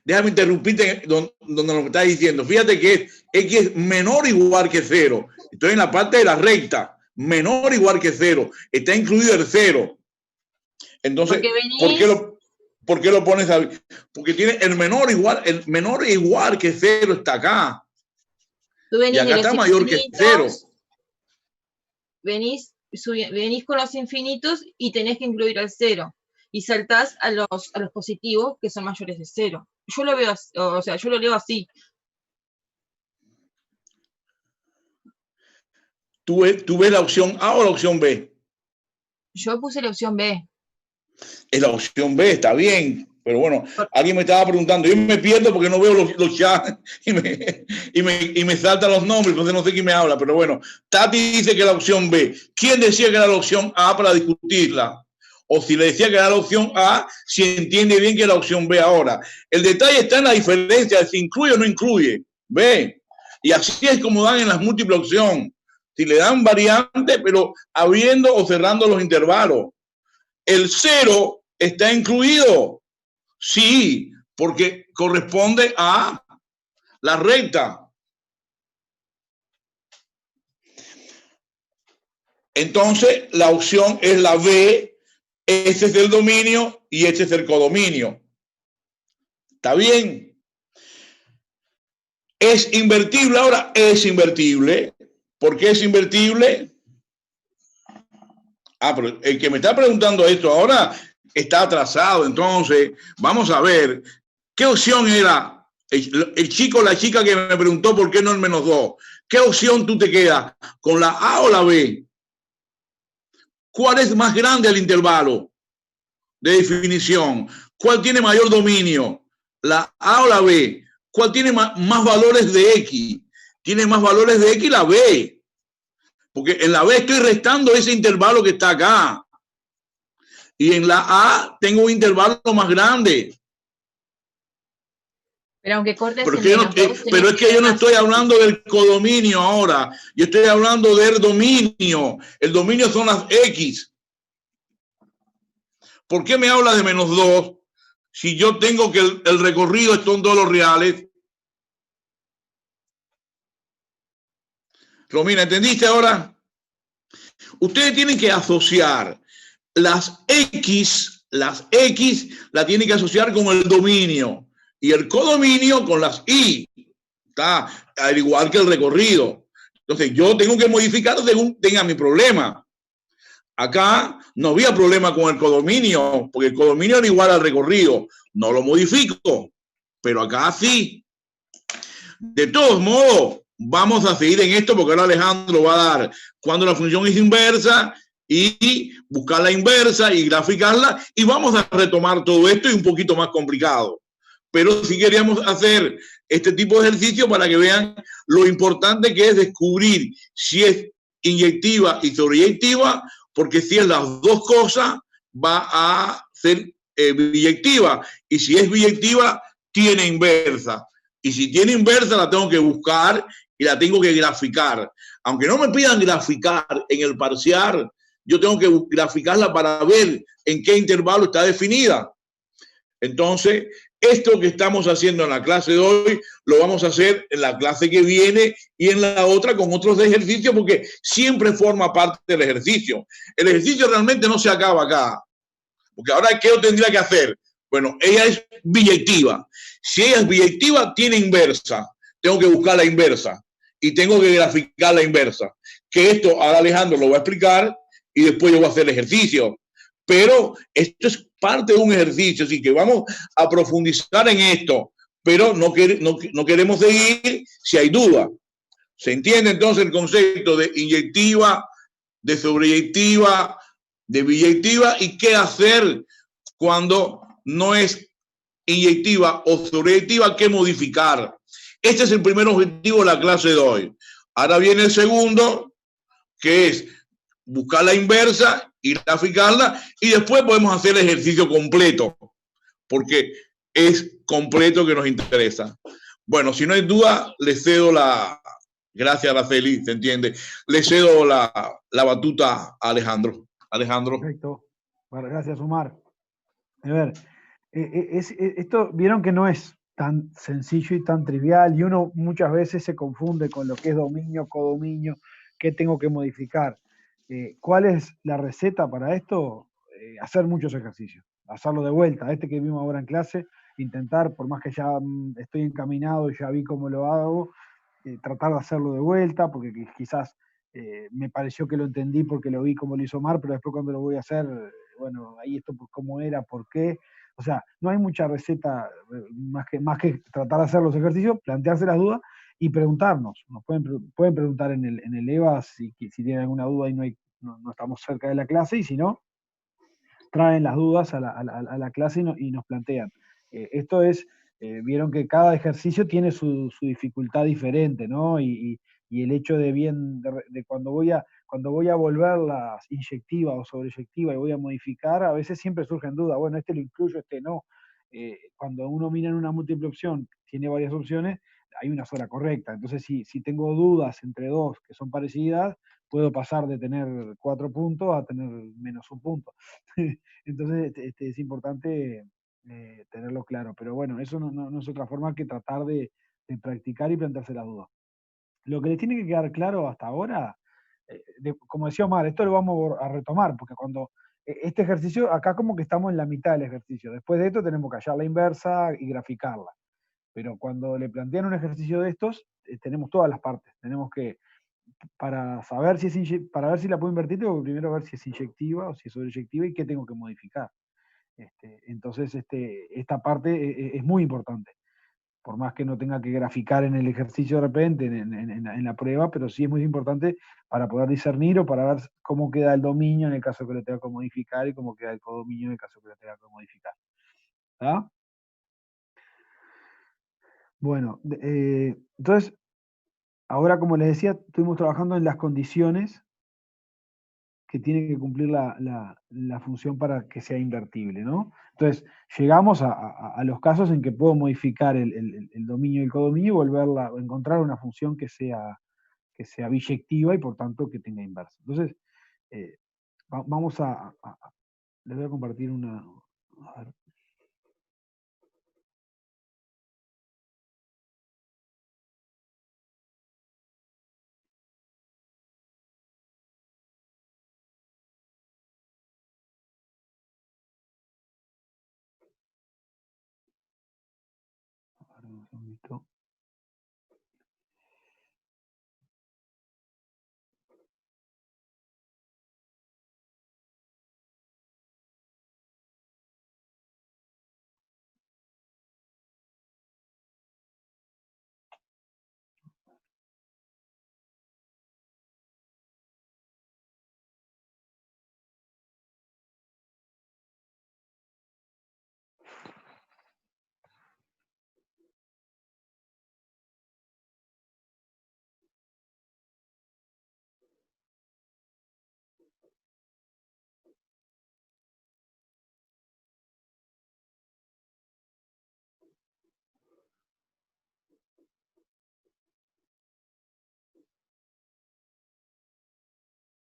Déjame interrumpirte donde lo que estás diciendo. Fíjate que X es menor o igual que 0. Estoy en la parte de la recta. Menor o igual que 0. Está incluido el 0. Entonces, ¿por qué lo pones ahí? Porque tiene el menor e igual que 0 está acá. Tú venís y acá está mayor que 0. Venís con los infinitos y tenés que incluir el 0. Y saltás a los positivos que son mayores de 0. Yo lo veo, o sea, yo lo leo así. ¿Tú ves la opción A o la opción B? Yo puse la opción B. Es la opción B, está bien. Pero bueno, alguien me estaba preguntando, yo me pierdo porque no veo los chats y me saltan los nombres, entonces no sé quién me habla, pero bueno, Tati dice que la opción B. ¿Quién decía que era la opción A para discutirla? O si le decía que era la opción A, si entiende bien que es la opción B ahora. El detalle está en la diferencia de si incluye o no incluye. ¿Ve? Y así es como dan en las múltiples opciones. Si le dan variante, pero abriendo o cerrando los intervalos. ¿El 0 está incluido? Sí, porque corresponde a la recta. Entonces, la opción es la B. Este es el dominio y este es el codominio. ¿Está bien? ¿Es invertible ahora? Es invertible. ¿Por qué es invertible? Pero el que me está preguntando esto ahora está atrasado. Entonces, vamos a ver. ¿Qué opción era? El chico o la chica que me preguntó por qué no el -2. ¿Qué opción tú te quedas? ¿Con la A o la B? ¿Cuál es más grande el intervalo de definición? ¿Cuál tiene mayor dominio? ¿La A o la B? ¿Cuál tiene más valores de X? Tiene más valores de X la B. Porque en la B estoy restando ese intervalo que está acá. Y en la A tengo un intervalo más grande. Pero aunque cortes Pero, en es que yo no estoy hablando del codominio ahora. Yo estoy hablando del dominio. El dominio son las X. ¿Por qué me habla de -2 si yo tengo que el recorrido son todos los reales? Romina, ¿entendiste ahora? Ustedes tienen que asociar las X la tienen que asociar con el dominio y el codominio con las Y. Está al igual que el recorrido. Entonces yo tengo que modificar según tenga mi problema. Acá no había problema con el codominio, porque el codominio era igual al recorrido. No lo modifico, pero acá sí. De todos modos, vamos a seguir en esto porque ahora Alejandro va a dar cuando la función es inversa y buscar la inversa y graficarla, y vamos a retomar todo esto y un poquito más complicado. Pero sí queríamos hacer este tipo de ejercicio para que vean lo importante que es descubrir si es inyectiva y sobreyectiva, porque si es las dos cosas va a ser biyectiva, y si es biyectiva tiene inversa, y si tiene inversa la tengo que buscar y la tengo que graficar. Aunque no me pidan graficar en el parcial, yo tengo que graficarla para ver en qué intervalo está definida. Entonces, esto que estamos haciendo en la clase de hoy, lo vamos a hacer en la clase que viene y en la otra con otros ejercicios, porque siempre forma parte del ejercicio. El ejercicio realmente no se acaba acá. Porque ahora, ¿qué yo tendría que hacer? Bueno, ella es biyectiva. Si ella es biyectiva, tiene inversa. Tengo que buscar la inversa y tengo que graficar la inversa. Que esto ahora Alejandro lo va a explicar y después yo voy a hacer el ejercicio. Pero esto es parte de un ejercicio, así que vamos a profundizar en esto, pero no queremos seguir si hay duda. ¿Se entiende entonces el concepto de inyectiva, de sobreyectiva, de biyectiva, y qué hacer cuando no es inyectiva o sobreyectiva? ¿Qué modificar? Este es el primer objetivo de la clase de hoy. Ahora viene el segundo, que es buscar la inversa y graficarla, y después podemos hacer el ejercicio completo, porque es completo que nos interesa. Bueno, si no hay duda, le cedo la... Gracias, Araceli, ¿se entiende? Le cedo la batuta a Alejandro. Alejandro. Perfecto. Bueno, gracias, Omar. A ver, esto vieron que no es tan sencillo y tan trivial, y uno muchas veces se confunde con lo que es dominio, codominio, qué tengo que modificar. ¿Cuál es la receta para esto? Hacer muchos ejercicios, hacerlo de vuelta. Este que vimos ahora en clase, intentar, por más que ya estoy encaminado y ya vi cómo lo hago, tratar de hacerlo de vuelta, porque quizás me pareció que lo entendí porque lo vi como lo hizo Omar, pero después cuando lo voy a hacer, bueno, ahí esto pues, cómo era, por qué. O sea, no hay mucha receta más que tratar de hacer los ejercicios, plantearse las dudas y preguntarnos. Nos pueden preguntar en el EVA si tienen alguna duda y no estamos cerca de la clase, y si no, traen las dudas a la clase y nos plantean. Esto es, vieron que cada ejercicio tiene su dificultad diferente, ¿no? Y el hecho de cuando voy a volverlas inyectiva o sobreyectiva y voy a modificar, a veces siempre surgen dudas. Bueno, este lo incluyo, este no. Cuando uno mira en una múltiple opción, tiene varias opciones, hay una sola correcta. Entonces, si tengo dudas entre dos que son parecidas, puedo pasar de tener 4 puntos a tener menos 1 punto. Entonces, es importante tenerlo claro. Pero bueno, eso no es otra forma que tratar de practicar y plantearse las dudas. Lo que les tiene que quedar claro hasta ahora, como decía Omar, esto lo vamos a retomar, porque cuando este ejercicio, acá como que estamos en la mitad del ejercicio. Después de esto tenemos que hallar la inversa y graficarla. Pero cuando le plantean un ejercicio de estos, tenemos todas las partes. Tenemos que, para saber si para ver si la puedo invertir, tengo que primero ver si es inyectiva o si es sobreyectiva y qué tengo que modificar. Entonces, esta parte es muy importante. Por más que no tenga que graficar en el ejercicio de repente, en la prueba, pero sí es muy importante para poder discernir o para ver cómo queda el dominio en el caso que lo tenga que modificar y cómo queda el codominio en el caso que lo tenga que modificar. ¿Está? Bueno, entonces, ahora como les decía, estuvimos trabajando en las condiciones que tiene que cumplir la función para que sea invertible, ¿no? Entonces, llegamos a los casos en que puedo modificar el dominio y el codominio y encontrar una función que sea biyectiva y por tanto que tenga inversa. Entonces, vamos les voy a compartir una. A ver. Un segundito.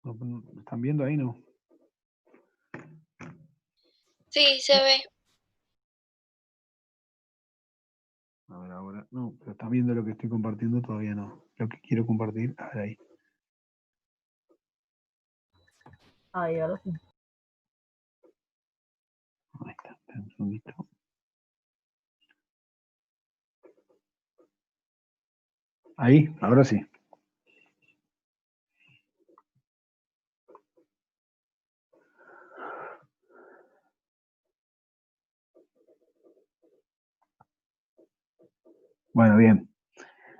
¿Me están viendo ahí, no? Sí, se ve. A ver, ahora, no, pero están viendo lo que estoy compartiendo, todavía no. Lo que quiero compartir, a ver ahí. Ay, ahora sí. Ahí está, espera un segundito. Ahí, ahora sí. Bueno, bien.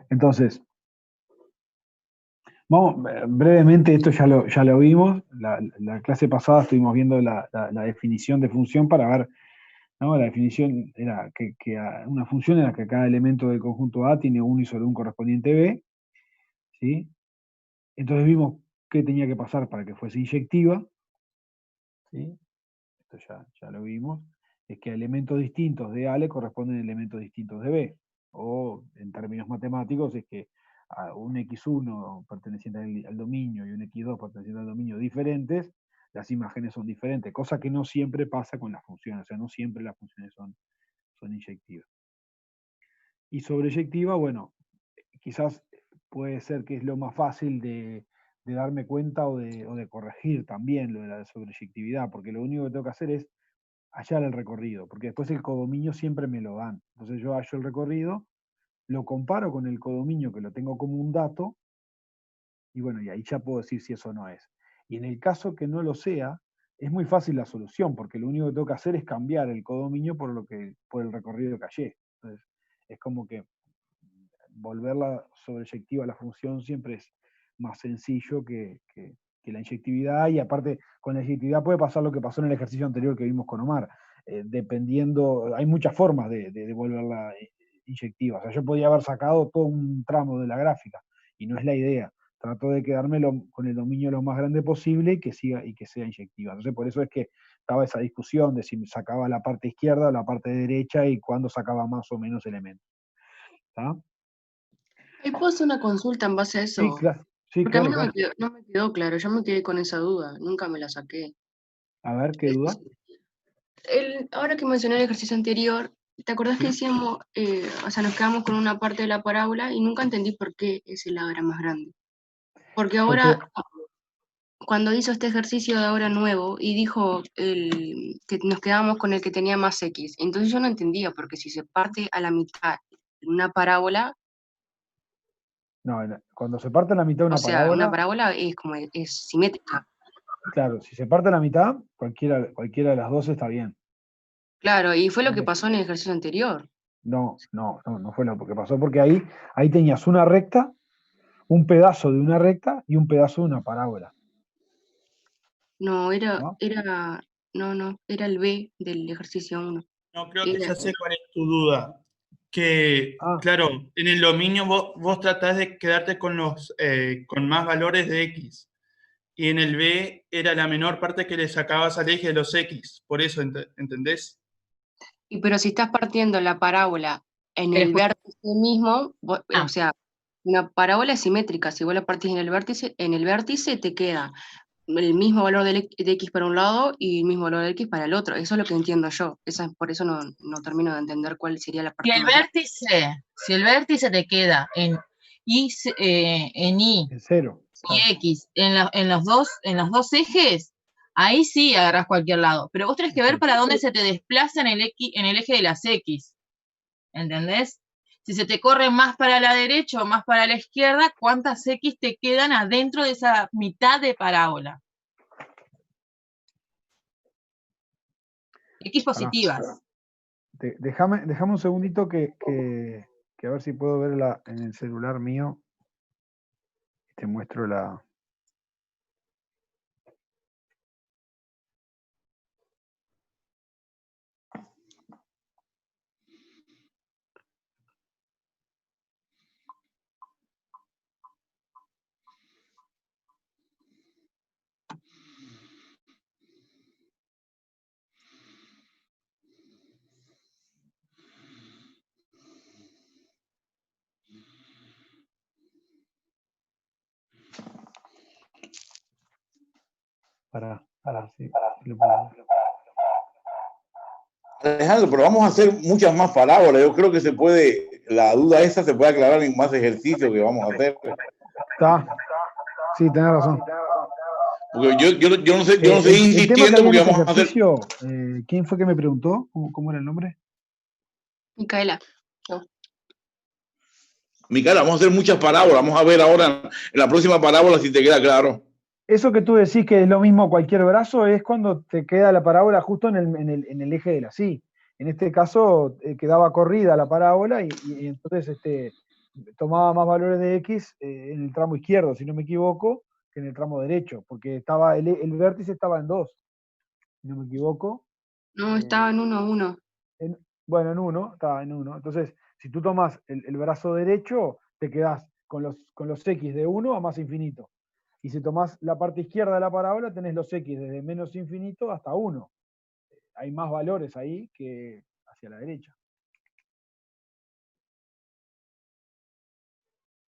Entonces, vamos, brevemente, esto ya lo vimos. La clase pasada estuvimos viendo la definición de función para ver, ¿no? La definición era que una función era que cada elemento del conjunto A tiene un y sobre un correspondiente B, ¿sí? Entonces vimos qué tenía que pasar para que fuese inyectiva, ¿sí? Esto ya lo vimos. Es que a elementos distintos de A le corresponden elementos distintos de B. O, en términos matemáticos, es que a un X1 perteneciente al dominio y un X2 perteneciente al dominio diferentes, las imágenes son diferentes, cosa que no siempre pasa con las funciones, o sea, no siempre las funciones son inyectivas. Y sobreyectiva, bueno, quizás puede ser que es lo más fácil de darme cuenta o de corregir también lo de la sobreyectividad, porque lo único que tengo que hacer es hallar el recorrido, porque después el codominio siempre me lo dan. Entonces yo hallo el recorrido, lo comparo con el codominio que lo tengo como un dato, y bueno, y ahí ya puedo decir si eso no es. Y en el caso que no lo sea, es muy fácil la solución, porque lo único que tengo que hacer es cambiar el codominio por el recorrido que hallé. Entonces, es como que volverla sobreyectiva a la función siempre es más sencillo que la inyectividad, y aparte con la inyectividad puede pasar lo que pasó en el ejercicio anterior que vimos con Omar, dependiendo, hay muchas formas de volverla inyectiva. O sea, yo podía haber sacado todo un tramo de la gráfica, y no es la idea. Trato de quedarme con el dominio lo más grande posible y que sea inyectiva. Entonces, por eso es que estaba esa discusión de si sacaba la parte izquierda o la parte derecha y cuándo sacaba más o menos elementos. ¿Está? ¿Y puedo hacer una consulta en base a Sí, eso? claro, sí, Porque a mí claro, claro. no me quedó claro, yo me quedé con esa duda, nunca me la saqué. A ver, ¿qué duda? Ahora que mencioné el ejercicio anterior, ¿te acordás que Sí. decíamos, o sea, nos quedamos con una parte de la parábola y nunca entendí por qué ese lado era más grande? Porque Porque, ahora, cuando hizo este ejercicio de ahora nuevo y dijo que nos quedábamos con el que tenía más X, entonces yo no entendía, porque si se parte a la mitad en una parábola, no, cuando se parte a la mitad o una sea, una parábola, parábola es como, es simétrica. claro, si se parte a la mitad, cualquiera de las dos está bien. Claro, y fue lo que pasó en el ejercicio anterior. No fue lo que pasó, porque ahí tenías una recta, un pedazo de una recta y un pedazo de una parábola. No, ¿No? era el B del ejercicio 1. No, creo que ya sé cuál es tu duda. Que, Ah. claro, en el dominio vos tratás de quedarte con con más valores de X. Y en el B era la menor parte que le sacabas al eje de los X. Por eso, ¿entendés? Pero si estás partiendo la parábola en el vértice mismo, o sea, una parábola es simétrica, si vos la partís en el vértice te queda el mismo valor de X para un lado y el mismo valor de X para el otro. Eso es lo que entiendo yo. Por eso no termino de entender cuál sería la parte más grande. Si el vértice te queda en Y, En cero. y X en los dos ejes, ahí sí agarrás cualquier lado. Pero vos tenés que ver para dónde se te desplaza en el eje de las X. ¿Entendés? Si se te corre más para la derecha o más para la izquierda, ¿cuántas X te quedan adentro de esa mitad de parábola? X positivas. Déjame un segundito que a ver si puedo ver en el celular mío. Te muestro la... Sí, lo puedo ver. Alejandro, pero vamos a hacer muchas más parábolas. Yo creo que la duda esa se puede aclarar en más ejercicios que vamos a hacer. Sí, tenés razón. Porque yo no sé, insistiendo porque vamos a hacer. ¿Quién fue que me preguntó? ¿Cómo era el nombre? Micaela. Micaela, vamos a hacer muchas parábolas. Vamos a ver ahora en la próxima parábola si te queda claro. Eso que tú decís que es lo mismo cualquier brazo es cuando te queda la parábola justo en el eje de la sí. En este caso quedaba corrida la parábola y entonces tomaba más valores de X en el tramo izquierdo, si no me equivoco, que en el tramo derecho, porque estaba el vértice estaba en 2, si no me equivoco. No, estaba en 1-1. Bueno, en 1, estaba en 1. Entonces, si tú tomas el brazo derecho, te quedás con los X de 1 a más infinito. Y si tomás la parte izquierda de la parábola, tenés los X desde menos infinito hasta 1. Hay más valores ahí que hacia la derecha.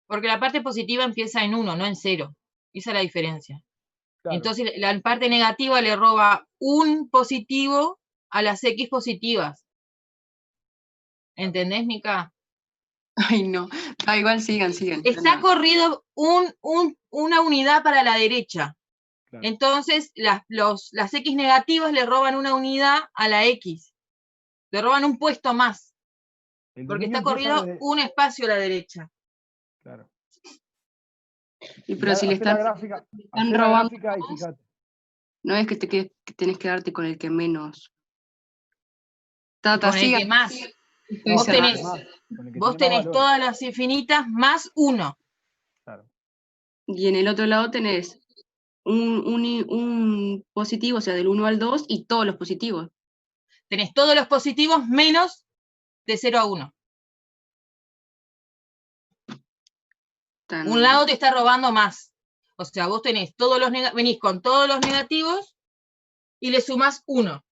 Porque la parte positiva empieza en 1, no en 0. Esa es la diferencia. Claro. Entonces, la parte negativa le roba un positivo a las X positivas. ¿Entendés, Mica? Ay, no. Igual sigan. Está corrido una unidad para la derecha. Claro. Entonces, las X negativas le roban una unidad a la X. Le roban un puesto más. Porque está corrido un espacio a la derecha. Claro. Y pero si le están robando, y fíjate. No es que tenés que darte con el que menos. Con el que más. Vos tenés todas las infinitas más 1. Claro. Y en el otro lado tenés un positivo, o sea, del 1 al 2 y todos los positivos. Tenés todos los positivos menos de 0 a 1. Un lado te está robando más. O sea, vos tenés venís con todos los negativos y le sumás 1.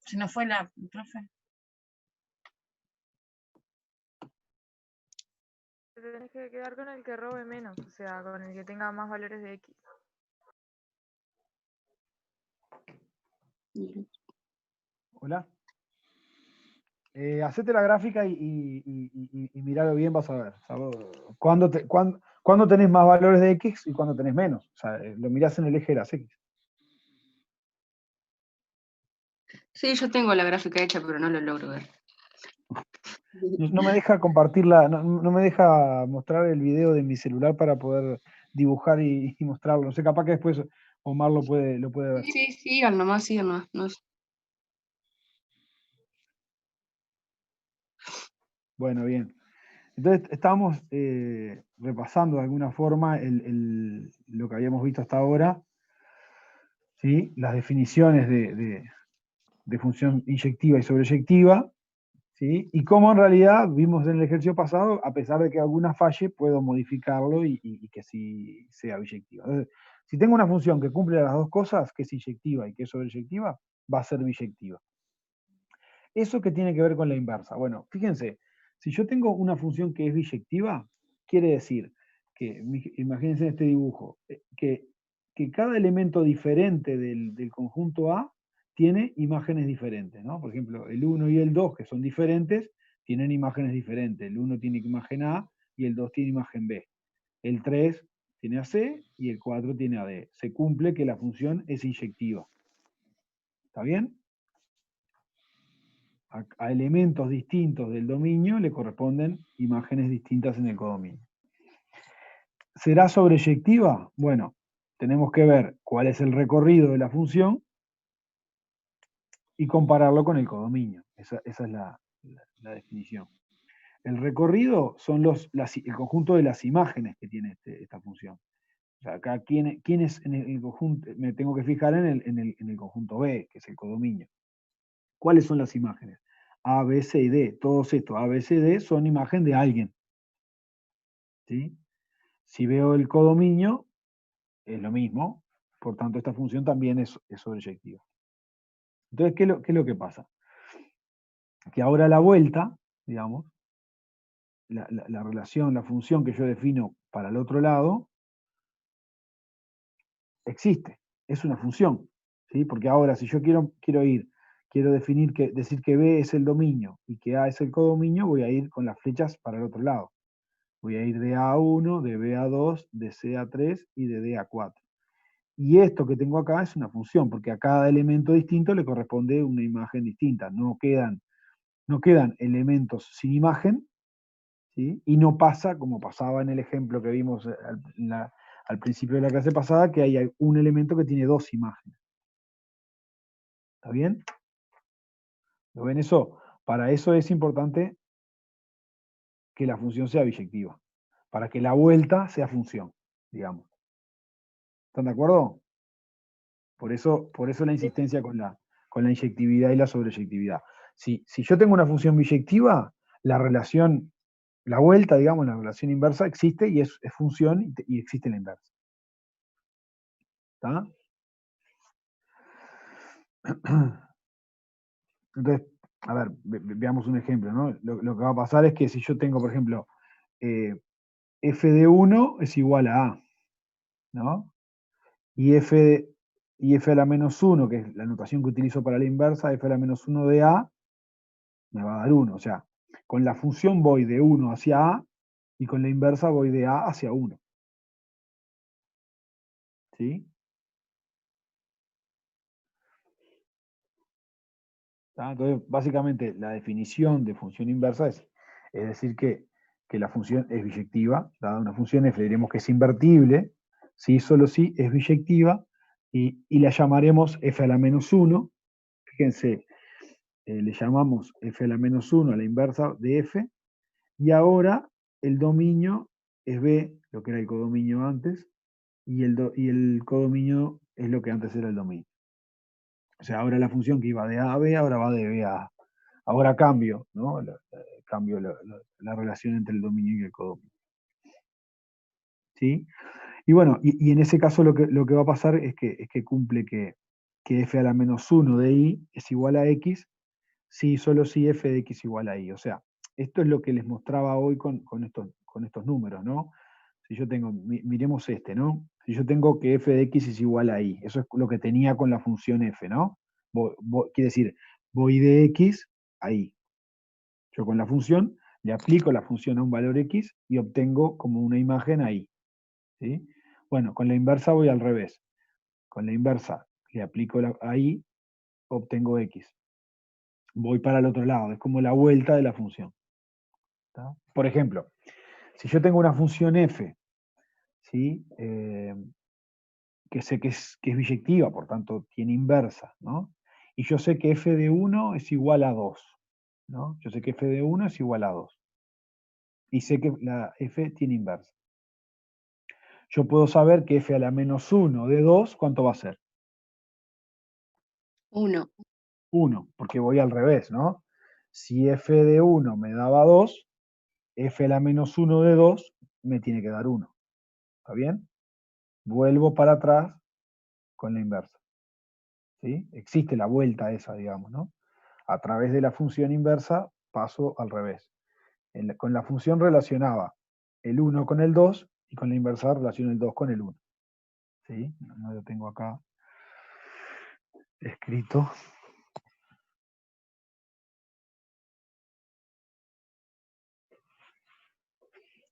¿Se nos fue la profe? tenés que quedar con el que robe menos, o sea, con el que tenga más valores de X. Hola. Hacete la gráfica y miralo bien, vas a ver. ¿Cuándo tenés más valores de X y cuándo tenés menos? O sea, lo mirás en el eje de las X. Sí, yo tengo la gráfica hecha, pero no lo logro ver. No me deja compartirla, no me deja mostrar el video de mi celular para poder dibujar y mostrarlo. No sé, capaz que después Omar lo puede ver. Sí, sigan nomás, no. Bueno, bien. Entonces, estábamos repasando de alguna forma lo que habíamos visto hasta ahora, ¿sí? Las definiciones de función inyectiva y sobreyectiva, ¿sí? Y cómo en realidad vimos en el ejercicio pasado, a pesar de que alguna falle, puedo modificarlo y que sí sea biyectiva. Entonces, si tengo una función que cumple las dos cosas, que es inyectiva y que es sobreyectiva, va a ser biyectiva. ¿Eso qué tiene que ver con la inversa? Bueno, fíjense, si yo tengo una función que es biyectiva, quiere decir que, imagínense en este dibujo, que cada elemento diferente del conjunto A tiene imágenes diferentes, ¿no? Por ejemplo, el 1 y el 2, que son diferentes, tienen imágenes diferentes. El 1 tiene imagen A y el 2 tiene imagen B. El 3 tiene a C y el 4 tiene a D. Se cumple que la función es inyectiva. ¿Está bien? A elementos distintos del dominio le corresponden imágenes distintas en el codominio. ¿Será sobreyectiva? Bueno, tenemos que ver cuál es el recorrido de la función y compararlo con el codominio. Esa es la definición. El recorrido son el conjunto de las imágenes que tiene esta función. O sea, acá, ¿quién es en el conjunto? Me tengo que fijar en el conjunto B, que es el codominio. ¿Cuáles son las imágenes? A, B, C y D. Todos estos A, B, C, D son imagen de alguien. ¿Sí? Si veo el codominio, es lo mismo. Por tanto, esta función también es sobreyectiva. Entonces, ¿qué es lo que pasa? Que ahora la vuelta, digamos, la relación, la función que yo defino para el otro lado, existe. Es una función. ¿Sí? Porque ahora, si yo quiero decir que B es el dominio y que A es el codominio, voy a ir con las flechas para el otro lado. Voy a ir de A a 1, de B a 2, de C a 3 y de D a 4. Y esto que tengo acá es una función, porque a cada elemento distinto le corresponde una imagen distinta. No quedan elementos sin imagen, ¿sí? Y no pasa, como pasaba en el ejemplo que vimos al principio de la clase pasada, que hay un elemento que tiene dos imágenes. ¿Está bien? ¿Lo ven eso? Para eso es importante que la función sea biyectiva, para que la vuelta sea función, digamos. ¿Están de acuerdo? Por eso la insistencia con la inyectividad y la sobreyectividad. Si yo tengo una función biyectiva, la vuelta, digamos, la relación inversa existe y es función y existe la inversa. ¿Está? Entonces, a ver, veamos un ejemplo, ¿no? Lo que va a pasar es que si yo tengo, por ejemplo, f de 1 es igual a A, ¿no? Y f a la menos 1, que es la notación que utilizo para la inversa, f a la menos 1 de A, me va a dar 1. O sea, con la función voy de 1 hacia A, y con la inversa voy de A hacia 1. ¿Sí? Entonces, básicamente, la definición de función inversa es decir que la función es biyectiva. Dada una función f, diremos que es invertible, ¿sí? Solo si es biyectiva, y la llamaremos f a la menos 1. Fíjense, le llamamos f a la menos 1 a la inversa de f, y ahora el dominio es B, lo que era el codominio antes, y el codominio es lo que antes era el dominio. O sea, ahora la función que iba de A a B, ahora va de B a A. Ahora cambio, ¿no? Cambio la relación entre el dominio y el codominio. ¿Sí? Y bueno, y en ese caso lo que va a pasar es que cumple que f a la menos 1 de i es igual a x, si solo si f de x igual a y. O sea, esto es lo que les mostraba hoy con estos números, ¿no? Si yo tengo, miremos este, ¿no? Si yo tengo que f de x es igual a y, eso es lo que tenía con la función f, ¿no? Quiere decir, voy de x a y. Yo con la función le aplico la función a un valor x y obtengo como una imagen ahí. ¿Sí? Bueno, con la inversa voy al revés. Con la inversa le aplico a y, obtengo x. Voy para el otro lado, es como la vuelta de la función. ¿Tá? Por ejemplo, si yo tengo una función f, ¿sí? Que sé que es biyectiva, por tanto tiene inversa, ¿no? Y yo sé que f de 1 es igual a 2, ¿no? Yo sé que f de 1 es igual a 2. Y sé que la f tiene inversa. Yo puedo saber que f a la menos 1 de 2, ¿cuánto va a ser? 1. 1, porque voy al revés, ¿no? Si f de 1 me daba 2, f a la menos 1 de 2 me tiene que dar 1. ¿Está bien? Vuelvo para atrás con la inversa. ¿Sí? Existe la vuelta esa, digamos, ¿no? A través de la función inversa paso al revés. Con la función relacionaba el 1 con el 2 y con la inversa relaciono el 2 con el 1. ¿Sí? No lo tengo acá escrito.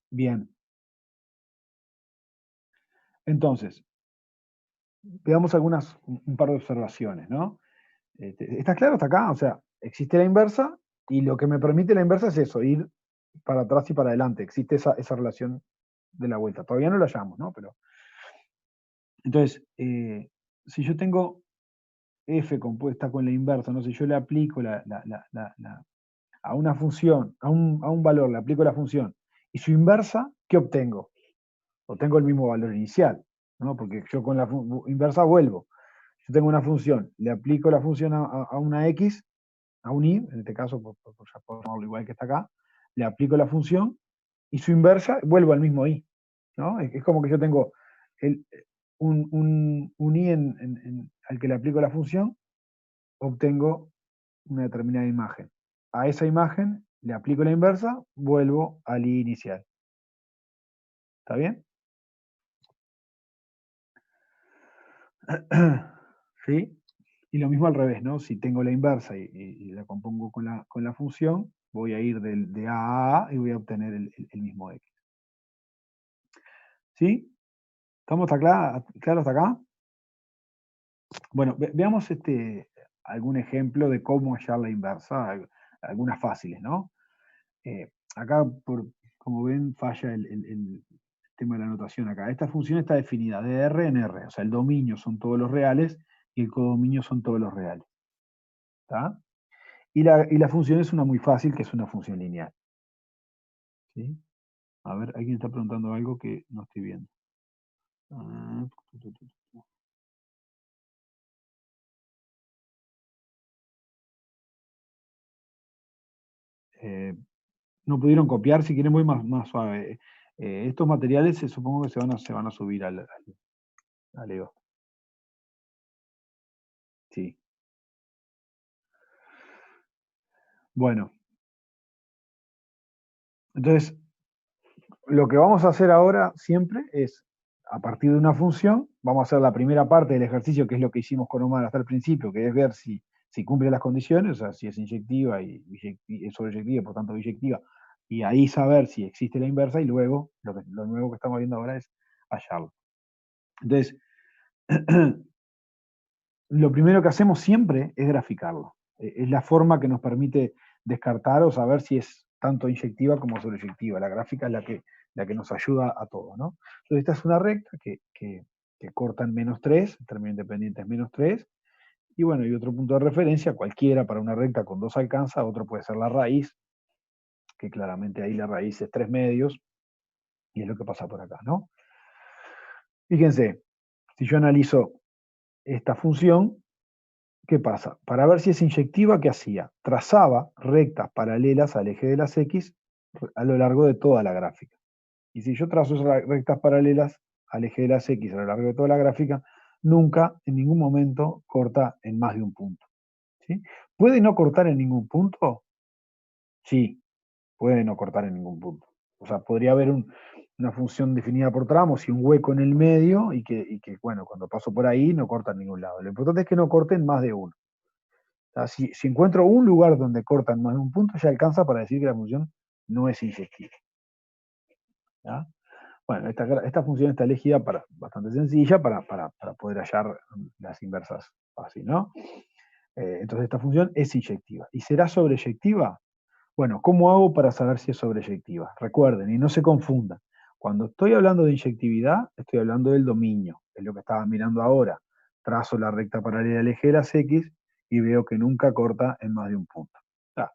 Bien. Entonces, veamos un par de observaciones, ¿no? ¿Está claro hasta acá? O sea, existe la inversa y lo que me permite la inversa es eso, ir para atrás y para adelante. Existe esa relación de la vuelta. Todavía no la hallamos, ¿no? Pero, entonces, si yo tengo f compuesta con la inversa, no sé, yo le aplico a una función, a un valor, le aplico la función, y su inversa, ¿qué obtengo? Obtengo el mismo valor inicial, ¿no? Porque yo con la inversa vuelvo. Yo tengo una función, le aplico la función a una x, a un y, en este caso, por llamarlo igual que está acá, le aplico la función, y su inversa, vuelvo al mismo y, ¿no? Es como que yo tengo un i al que le aplico la función, obtengo una determinada imagen. A esa imagen le aplico la inversa, vuelvo al i inicial. ¿Está bien? ¿Sí? Y lo mismo al revés, ¿no? Si tengo la inversa y la compongo con la función, voy a ir de A y voy a obtener el mismo x. ¿Sí? ¿Estamos claros hasta acá? Bueno, veamos algún ejemplo de cómo hallar la inversa, algunas fáciles, ¿no? Acá, como ven, falla el tema de la notación acá. Esta función está definida de R en R, o sea, el dominio son todos los reales y el codominio son todos los reales. ¿Está? Y la función es una muy fácil, que es una función lineal. ¿Sí? A ver, alguien está preguntando algo que no estoy viendo. No pudieron copiar, si quieren voy más suave. Estos materiales supongo que se van a subir al EO. Sí. Bueno. Entonces, lo que vamos a hacer ahora siempre es, a partir de una función, vamos a hacer la primera parte del ejercicio, que es lo que hicimos con Omar hasta el principio, que es ver si cumple las condiciones, o sea, si es inyectiva y sobreyectiva, por tanto biyectiva, y ahí saber si existe la inversa, y luego, lo nuevo que estamos viendo ahora es hallarlo. Entonces, lo primero que hacemos siempre es graficarlo. Es la forma que nos permite descartar o saber si es tanto inyectiva como sobreyectiva. La gráfica es la que nos ayuda a todo, ¿no? Entonces esta es una recta que corta en -3, el término independiente es -3, y bueno, y otro punto de referencia, cualquiera para una recta con 2 alcanza, otro puede ser la raíz, que claramente ahí la raíz es 3 medios, y es lo que pasa por acá, ¿no? Fíjense, si yo analizo esta función, ¿qué pasa? Para ver si es inyectiva, ¿qué hacía? Trazaba rectas paralelas al eje de las X a lo largo de toda la gráfica. Y si yo trazo esas rectas paralelas al eje de las X a lo largo de toda la gráfica, nunca, en ningún momento, corta en más de un punto. ¿Sí? ¿Puede no cortar en ningún punto? Sí, puede no cortar en ningún punto. O sea, podría haber una función definida por tramos y un hueco en el medio y que, bueno, cuando paso por ahí no corta en ningún lado. Lo importante es que no corten más de uno. O sea, si encuentro un lugar donde cortan más de un punto, ya alcanza para decir que la función no es inyectiva. ¿Ya? Bueno, esta función está elegida bastante sencilla para poder hallar las inversas fácil, ¿no? Entonces esta función es inyectiva. ¿Y será sobreyectiva? Bueno, ¿cómo hago para saber si es sobreyectiva? Recuerden, y no se confundan, cuando estoy hablando de inyectividad, estoy hablando del dominio, es lo que estaba mirando ahora. Trazo la recta paralela al eje de las X y veo que nunca corta en más de un punto.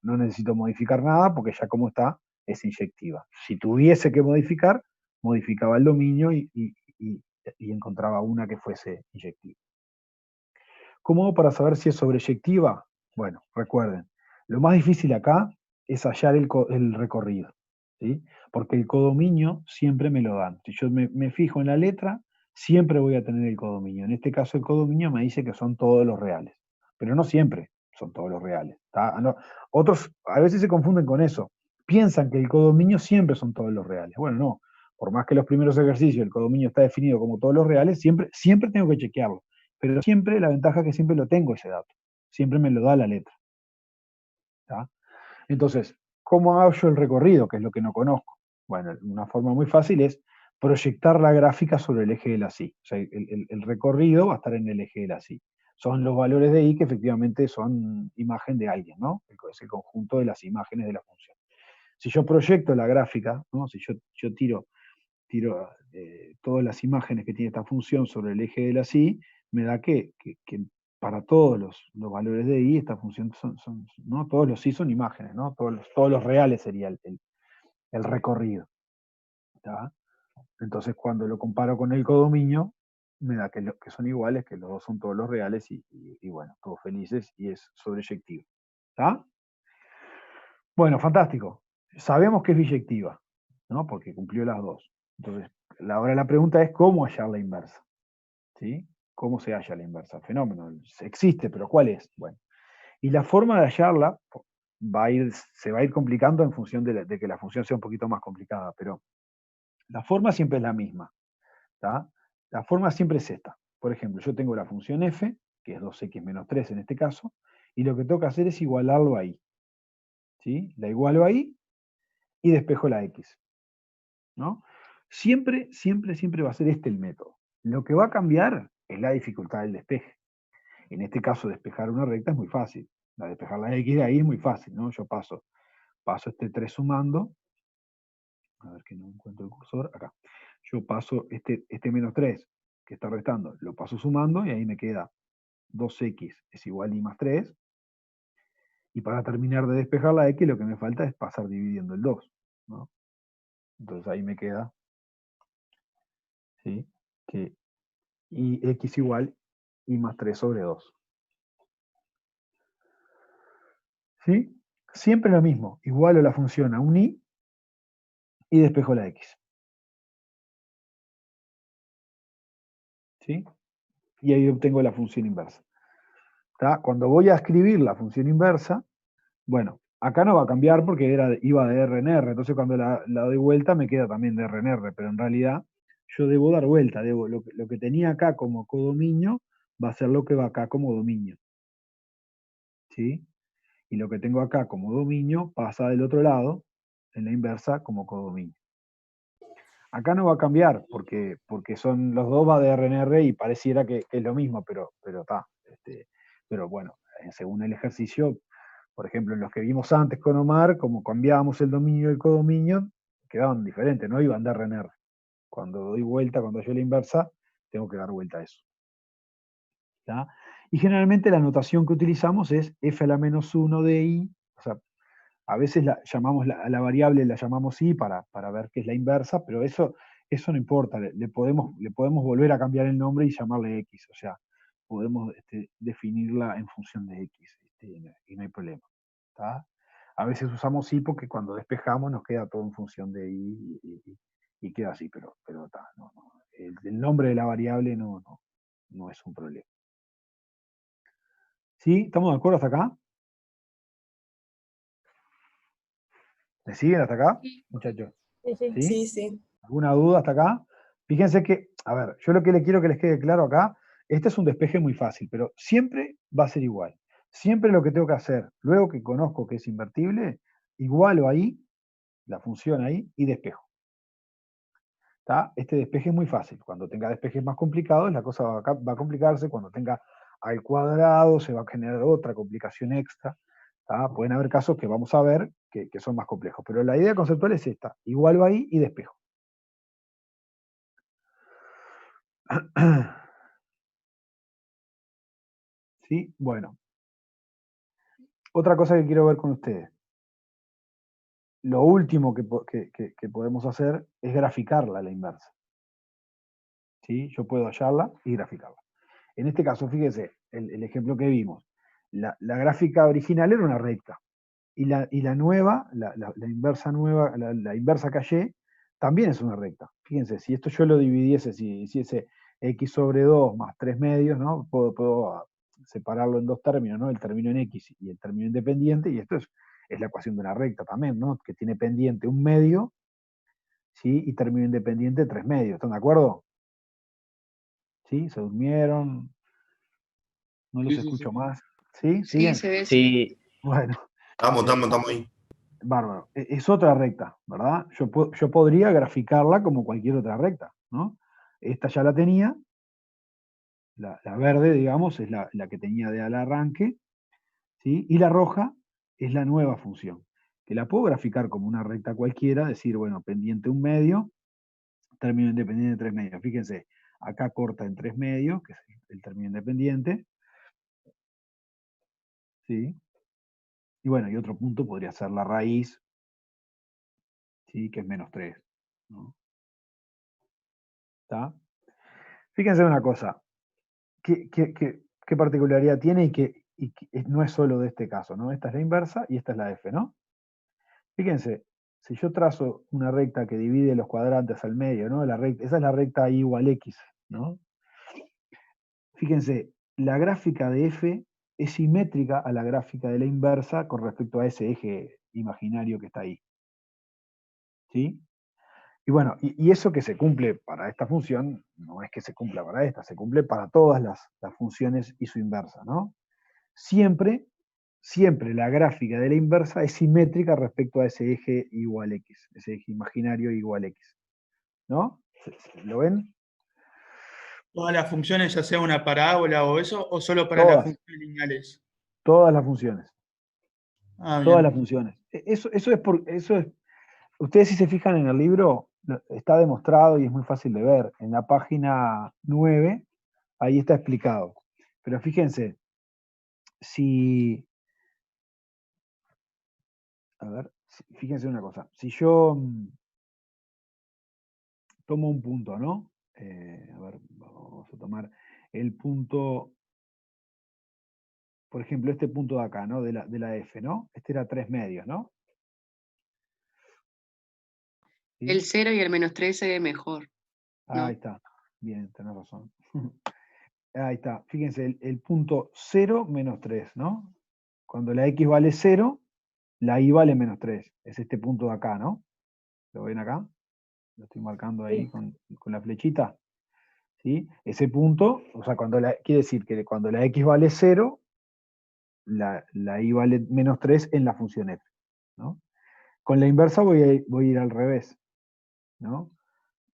No necesito modificar nada porque ya como está, es inyectiva. Si tuviese que modificar, modificaba el dominio y encontraba una que fuese inyectiva. ¿Cómo hago para saber si es sobreyectiva? Bueno, recuerden, lo más difícil acá es hallar el recorrido, ¿sí? Porque el codominio siempre me lo dan. Si yo me fijo en la letra, siempre voy a tener el codominio. En este caso el codominio me dice que son todos los reales, pero no siempre son todos los reales. No, otros a veces se confunden con eso. Piensan que el codominio siempre son todos los reales. Bueno, no. Por más que los primeros ejercicios el codominio está definido como todos los reales, siempre tengo que chequearlo. Pero siempre, la ventaja es que siempre lo tengo ese dato. Siempre me lo da la letra. ¿Tá? Entonces, ¿cómo hago yo el recorrido? Que es lo que no conozco. Bueno, una forma muy fácil es proyectar la gráfica sobre el eje de la Y. O sea, el recorrido va a estar en el eje de la Y. Son los valores de Y que efectivamente son imagen de alguien, ¿no? Es el conjunto de las imágenes de la función. Si yo proyecto la gráfica, ¿no? Si yo tiro todas las imágenes que tiene esta función sobre el eje de la Y, me da que para todos los valores de Y, esta función ¿no? Todos los Y son imágenes, ¿no? Todos los reales sería el recorrido. ¿Tá? Entonces, cuando lo comparo con el codominio, me da que son iguales, que los dos son todos los reales y bueno, todos felices y es sobreyectivo. ¿Está? Bueno, fantástico. Sabemos que es biyectiva, ¿no? Porque cumplió las dos. Entonces, ahora la pregunta es cómo hallar la inversa. ¿Sí? ¿Cómo se halla la inversa? Fenómeno. Existe, pero ¿cuál es? Bueno. Y la forma de hallarla se va a ir complicando en función de que la función sea un poquito más complicada, pero la forma siempre es la misma. ¿Tá? La forma siempre es esta. Por ejemplo, yo tengo la función f, que es 2x menos 3 en este caso, y lo que tengo que hacer es igualarlo ahí. ¿Sí? La igualo ahí y despejo la x. ¿No? Siempre va a ser este el método. Lo que va a cambiar es la dificultad del despeje. En este caso, despejar una recta es muy fácil. Despejar la x de ahí es muy fácil, ¿no? Yo paso este 3 sumando. A ver que no encuentro el cursor. Acá. Yo paso este menos 3 que está restando, lo paso sumando y ahí me queda 2x es igual a y más 3. Y para terminar de despejar la x, lo que me falta es pasar dividiendo el 2. ¿No? Entonces ahí me queda, ¿sí? Que y x igual y más 3 sobre 2. ¿Sí? Siempre lo mismo. Igualo la función a un y despejo la x. ¿Sí? Y ahí obtengo la función inversa. ¿Tá? Cuando voy a escribir la función inversa, bueno, acá no va a cambiar porque iba de R en R, entonces cuando la doy vuelta me queda también de R en R, pero en realidad yo debo dar vuelta, lo que tenía acá como codominio va a ser lo que va acá como dominio. ¿Sí? Y lo que tengo acá como dominio pasa del otro lado, en la inversa, como codominio. Acá no va a cambiar, porque son los dos va de R en R y pareciera que es lo mismo, pero está. Pero bueno, según el ejercicio, por ejemplo, en los que vimos antes con Omar, como cambiábamos el dominio y el codominio, quedaban diferentes, no iban de R en R. Cuando doy vuelta, cuando yo la inversa, tengo que dar vuelta a eso. ¿Tá? Y generalmente la notación que utilizamos es f a la menos 1 de i, o sea, a veces a la variable la llamamos i para ver qué es la inversa, pero eso no importa, le podemos volver a cambiar el nombre y llamarle x, o sea, podemos definirla en función de x, y no hay problema. ¿Tá? A veces usamos i porque cuando despejamos nos queda todo en función de i y queda así, pero está, no, el nombre de la variable no es un problema. ¿Sí? ¿Estamos de acuerdo hasta acá? ¿Me siguen hasta acá, muchachos? Sí. Sí, sí. ¿Alguna duda hasta acá? Fíjense que, a ver, yo lo que le quiero que les quede claro acá, este es un despeje muy fácil, pero siempre va a ser igual. Siempre lo que tengo que hacer, luego que conozco que es invertible, igualo ahí, la función ahí, y despejo. ¿Tá? Este despeje es muy fácil. Cuando tenga despejes más complicados, la cosa va a complicarse. Cuando tenga al cuadrado, se va a generar otra complicación extra. ¿Tá? Pueden haber casos que vamos a ver que son más complejos. Pero la idea conceptual es esta. Igualo ahí y despejo. ¿Sí? Bueno. Otra cosa que quiero ver con ustedes. Lo último que podemos hacer es graficarla a la inversa. ¿Sí? Yo puedo hallarla y graficarla. En este caso, fíjense, el ejemplo que vimos. La gráfica original era una recta. Y la nueva, la inversa nueva, la inversa calle, también es una recta. Fíjense, si esto yo lo dividiese, si hiciese x sobre 2 más 3 medios, ¿no? Puedo separarlo en dos términos, ¿no? El término en x y el término independiente, y esto es la ecuación de una recta también, ¿no? Que tiene pendiente un medio, ¿sí? Y término independiente 3 medios. ¿Están de acuerdo? ¿Sí? ¿Se durmieron? No los escucho más. ¿Sí? ¿Siguen? Sí, se ve. Sí, Bueno. Estamos ahí. Bárbaro. Es otra recta, ¿verdad? Yo podría graficarla como cualquier otra recta, ¿no? Esta ya la tenía, la verde, digamos, es la que tenía de al arranque, ¿sí? Y la roja es la nueva función, que la puedo graficar como una recta cualquiera, decir, bueno, pendiente un medio, término independiente 3 medios. Fíjense, acá corta en 3 medios, que es el término independiente, ¿sí? Y bueno, y otro punto podría ser la raíz, ¿sí? Que es menos 3, ¿no? ¿Está? Fíjense una cosa, ¿qué particularidad tiene y que no es solo de este caso, ¿no? Esta es la inversa y esta es la f, ¿no? Fíjense, si yo trazo una recta que divide los cuadrantes al medio, ¿no? Esa es la recta y igual x, ¿no? Fíjense, la gráfica de f es simétrica a la gráfica de la inversa con respecto a ese eje imaginario que está ahí. ¿Sí? Y bueno, y eso que se cumple para esta función, no es que se cumpla para esta, se cumple para todas las funciones y su inversa, ¿no? Siempre la gráfica de la inversa es simétrica respecto a ese eje igual x, ese eje imaginario igual x, ¿no? ¿Lo ven? ¿Todas las funciones, ya sea una parábola o eso, o solo para Todas. las funciones lineales? Todas las funciones. Ah, Todas bien. las funciones. Eso es, ustedes si se fijan en el libro, está demostrado y es muy fácil de ver. En la página 9, ahí está explicado. Pero fíjense, fíjense una cosa, si yo tomo un punto, ¿no? A ver, vamos a tomar el punto, por ejemplo, este punto de acá, ¿no? De la F, ¿no? Este era 3 medios, ¿no? ¿Sí? El 0 y el menos 3 se ve mejor. ¿no? Ahí está. Bien, tenés razón. Ahí está. Fíjense, el punto 0 menos 3, ¿no? Cuando la X vale 0, la Y vale menos 3. Es este punto de acá, ¿no? ¿Lo ven acá? Lo estoy marcando ahí con la flechita. ¿Sí? Ese punto, o sea, quiere decir que cuando la X vale 0, la Y vale menos 3 en la función F, ¿no? Con la inversa voy a ir al revés, ¿no?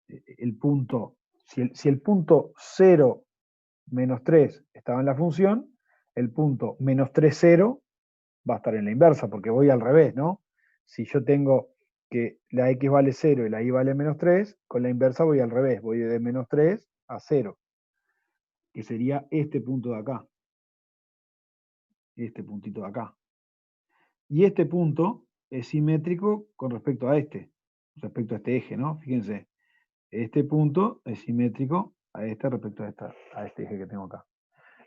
El punto, si el punto 0 menos 3 estaba en la función, el punto menos 3, 0 va a estar en la inversa, porque voy al revés, ¿no? Si yo tengo que la X vale 0 y la Y vale menos 3, con la inversa voy al revés, voy de menos 3 a 0, que sería este punto de acá. Este puntito de acá. Y este punto es simétrico con respecto a este eje, ¿no? Fíjense, este punto es simétrico a este respecto a este eje que tengo acá.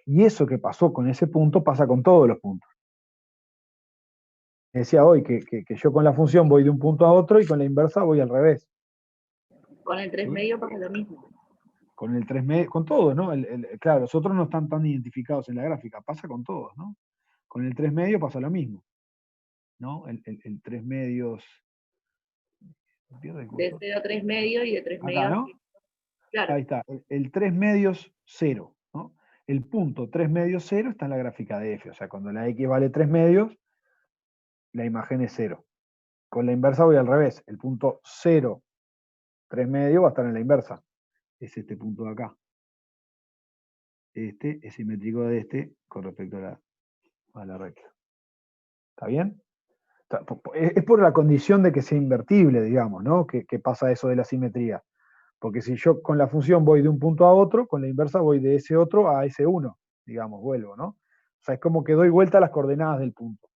Y eso que pasó con ese punto pasa con todos los puntos. Decía hoy que yo con la función voy de un punto a otro y con la inversa voy al revés. Con el 3 medio pasa lo mismo. Con el 3 medio, con todos, ¿no? Claro, los otros no están tan identificados en la gráfica, pasa con todos, ¿no? Con el 3 medio pasa lo mismo, ¿no? El 3 medios De 0 a 3 medios y de 3 Acá, medios. ¿no? Claro. Ahí está, el 3 medios 0, ¿no? El punto 3 medios 0 está en la gráfica de f, o sea, cuando la x vale 3 medios, la imagen es 0. Con la inversa voy al revés, el punto 0, 3 medios va a estar en la inversa, es este punto de acá. Este es simétrico de este con respecto a la recta. ¿Está bien? Es por la condición de que sea invertible, digamos, ¿no? Que pasa eso de la simetría. Porque si yo con la función voy de un punto a otro, con la inversa voy de ese otro a ese uno, digamos, vuelvo, ¿no? O sea, es como que doy vuelta a las coordenadas del punto.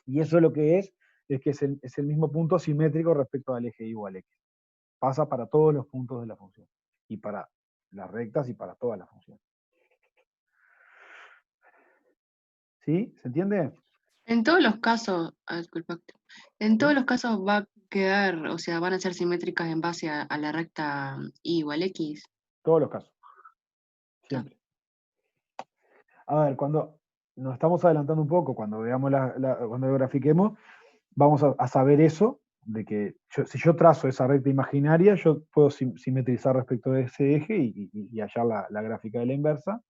Y eso lo que es que es el mismo punto simétrico respecto al eje igual x. Pasa para todos los puntos de la función. Y para las rectas y para todas las funciones. ¿Sí? ¿Se entiende? En todos los casos, disculpa, en todos los casos va a quedar, o sea, van a ser simétricas en base a la recta y igual x. Todos los casos. Siempre. A ver, cuando nos estamos adelantando un poco, cuando veamos cuando lo grafiquemos, vamos a saber eso, de que si yo trazo esa recta imaginaria, yo puedo simetrizar respecto de ese eje y hallar la gráfica de la inversa.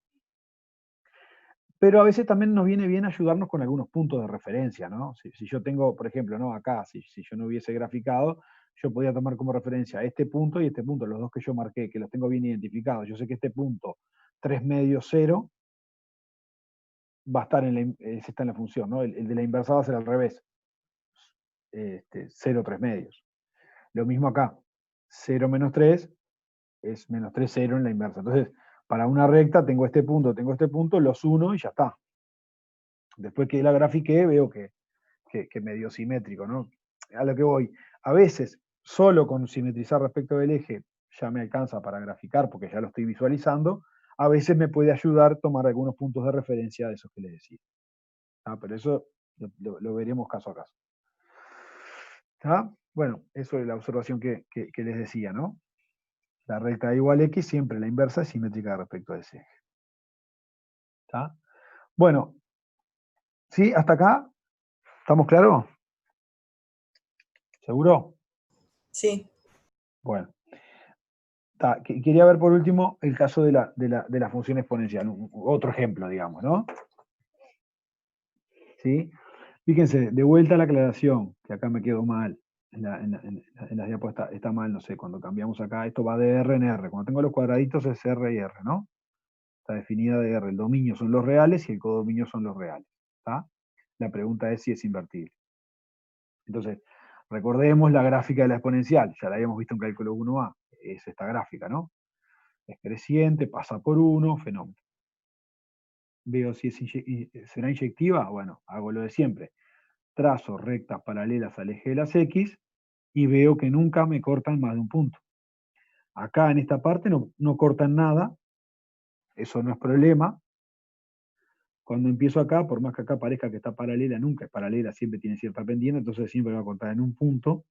Pero a veces también nos viene bien ayudarnos con algunos puntos de referencia, ¿no? Si yo tengo, por ejemplo, ¿no? Acá, si yo no hubiese graficado, yo podía tomar como referencia este punto y este punto, los dos que yo marqué, que los tengo bien identificados. Yo sé que este punto, 3 medios 0, va a estar ese está en la función, ¿no? El de la inversa va a ser al revés. 0, 3 medios. Lo mismo acá. 0 menos 3 es menos 3, 0 en la inversa. Entonces, para una recta tengo este punto, los uno y ya está. Después que la grafiqué, veo que medio simétrico, ¿no? A lo que voy. A veces, solo con simetrizar respecto del eje ya me alcanza para graficar, porque ya lo estoy visualizando. A veces me puede ayudar tomar algunos puntos de referencia de esos que les decía. Pero eso lo veremos caso a caso. Bueno, eso es la observación que les decía, ¿no? La recta igual a x, siempre la inversa es simétrica respecto a ese eje. ¿Está? Bueno, ¿sí? ¿Hasta acá? ¿Estamos claros? ¿Seguro? Sí. Bueno. Quería ver por último el caso de la función exponencial, otro ejemplo, digamos, ¿no? ¿Sí? Fíjense, de vuelta a la aclaración, que acá me quedó mal, en la diapositiva está mal, no sé, cuando cambiamos acá, esto va de R en R, cuando tengo los cuadraditos es R y R, ¿no? Está definida de R, el dominio son los reales y el codominio son los reales, ¿está? La pregunta es si es invertible. Entonces, recordemos la gráfica de la exponencial, ya la habíamos visto en cálculo 1A, es esta gráfica, ¿no? Es creciente, pasa por 1, fenómeno. Veo si será inyectiva, bueno, hago lo de siempre. Trazo rectas paralelas al eje de las X y veo que nunca me cortan más de un punto. Acá en esta parte no cortan nada, eso no es problema. Cuando empiezo acá, por más que acá parezca que está paralela, nunca es paralela, siempre tiene cierta pendiente, entonces siempre va a cortar en un punto.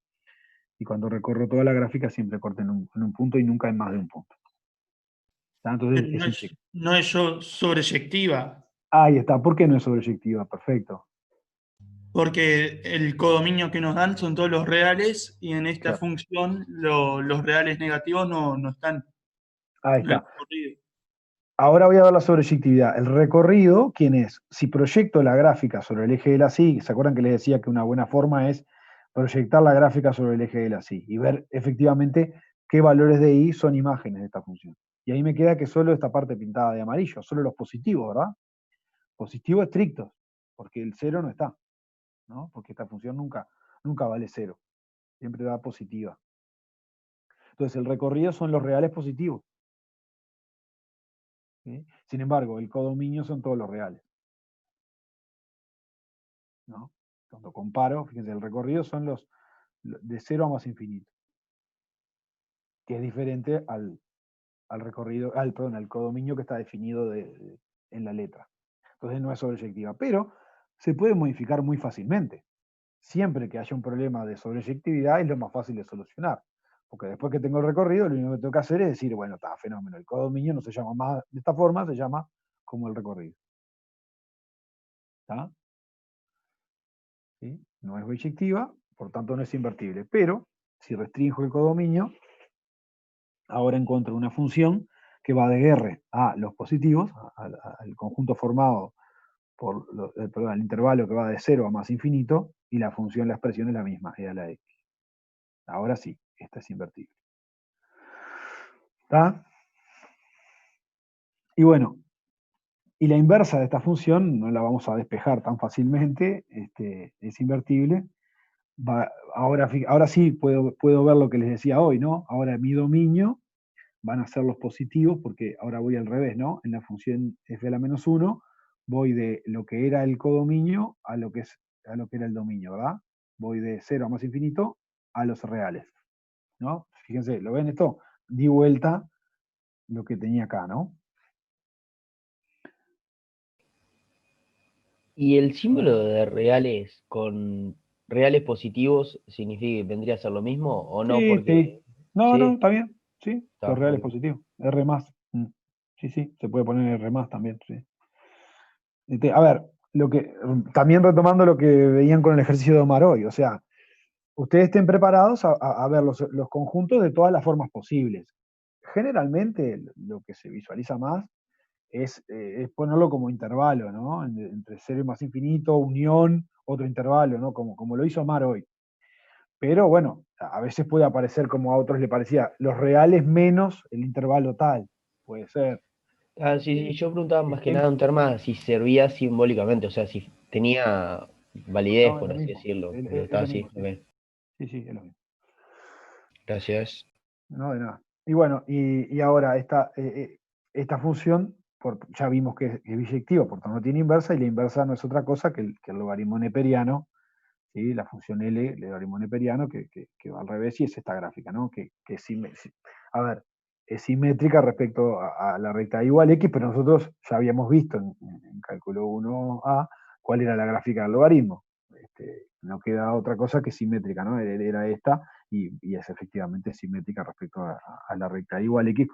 Y cuando recorro toda la gráfica siempre corta en un punto y nunca en más de un punto. Entonces, no es sobreyectiva. Ahí está. ¿Por qué no es sobreyectiva? Perfecto. Porque el codominio que nos dan son todos los reales y en esta función los reales negativos no están. Ahí está. Ahora voy a ver la sobreyectividad. El recorrido, ¿quién es? Si proyecto la gráfica sobre el eje de la Y, ¿se acuerdan que les decía que una buena forma es proyectar la gráfica sobre el eje de la Y y ver efectivamente qué valores de Y son imágenes de esta función? Y ahí me queda que solo esta parte pintada de amarillo, solo los positivos, ¿verdad? Positivos estrictos, porque el 0 no está, ¿no? Porque esta función nunca vale 0, siempre da positiva. Entonces el recorrido son los reales positivos. ¿Sí? Sin embargo, el codominio son todos los reales. ¿No? Cuando comparo, fíjense, el recorrido son los de 0 a más infinito, que es diferente al recorrido, al codominio que está definido en la letra. Entonces no es sobreyectiva, pero se puede modificar muy fácilmente. Siempre que haya un problema de sobreyectividad es lo más fácil de solucionar. Porque después que tengo el recorrido, lo único que tengo que hacer es decir, bueno, está fenómeno, el codominio no se llama más de esta forma, se llama como el recorrido. ¿Está? ¿Sí? No es biyectiva, por tanto no es invertible, pero Si restringo el codominio, ahora encuentro una función que va de R a los positivos, al conjunto formado por el intervalo que va de 0 a más infinito, y la función, la expresión es la misma, e a la x. Ahora sí, esta es invertible. ¿Está? Y bueno, y la inversa de esta función no la vamos a despejar tan fácilmente, es invertible. Ahora sí puedo ver lo que les decía hoy, ¿no? Ahora mi dominio van a ser los positivos, porque ahora voy al revés, ¿no? En la función f de la menos 1, voy de lo que era el codominio a lo que era el dominio, ¿verdad? Voy de 0 a más infinito a los reales, ¿no? Fíjense, ¿lo ven esto? Di vuelta lo que tenía acá, ¿no? ¿Y el símbolo de reales con reales positivos significa que vendría a ser lo mismo o no? Sí, Porque sí. No, sí, está bien, sí, está los reales muy bien. positivos, R más. Sí, sí, se puede poner R más también, sí. A ver, también retomando lo que veían con el ejercicio de Omar hoy, o sea, ustedes estén preparados a ver los conjuntos de todas las formas posibles. Generalmente lo que se visualiza más es ponerlo como intervalo, ¿no? Entre 0 y más infinito, unión, otro intervalo, ¿no? Como lo hizo Omar hoy. Pero bueno, a veces puede aparecer como a otros le parecía, los reales menos el intervalo tal, puede ser. Ah, sí, yo preguntaba más que nada un tema si servía simbólicamente, o sea, si tenía validez, No, es por lo así mismo, decirlo. Pero es estaba lo así, mismo, sí. ok. Sí, es lo mismo. Gracias. No, de nada. Y bueno, y ahora esta función, ya vimos que es biyectiva, por tanto no tiene inversa, y la inversa no es otra cosa que el logaritmo neperiano, ¿sí? La función L, el logaritmo neperiano, que va al revés, y es esta gráfica, ¿no? A ver, es simétrica respecto a la recta igual x, pero nosotros ya habíamos visto en cálculo 1A cuál era la gráfica del logaritmo. No queda otra cosa que simétrica, ¿no? Era esta, y es efectivamente simétrica respecto a la recta igual x,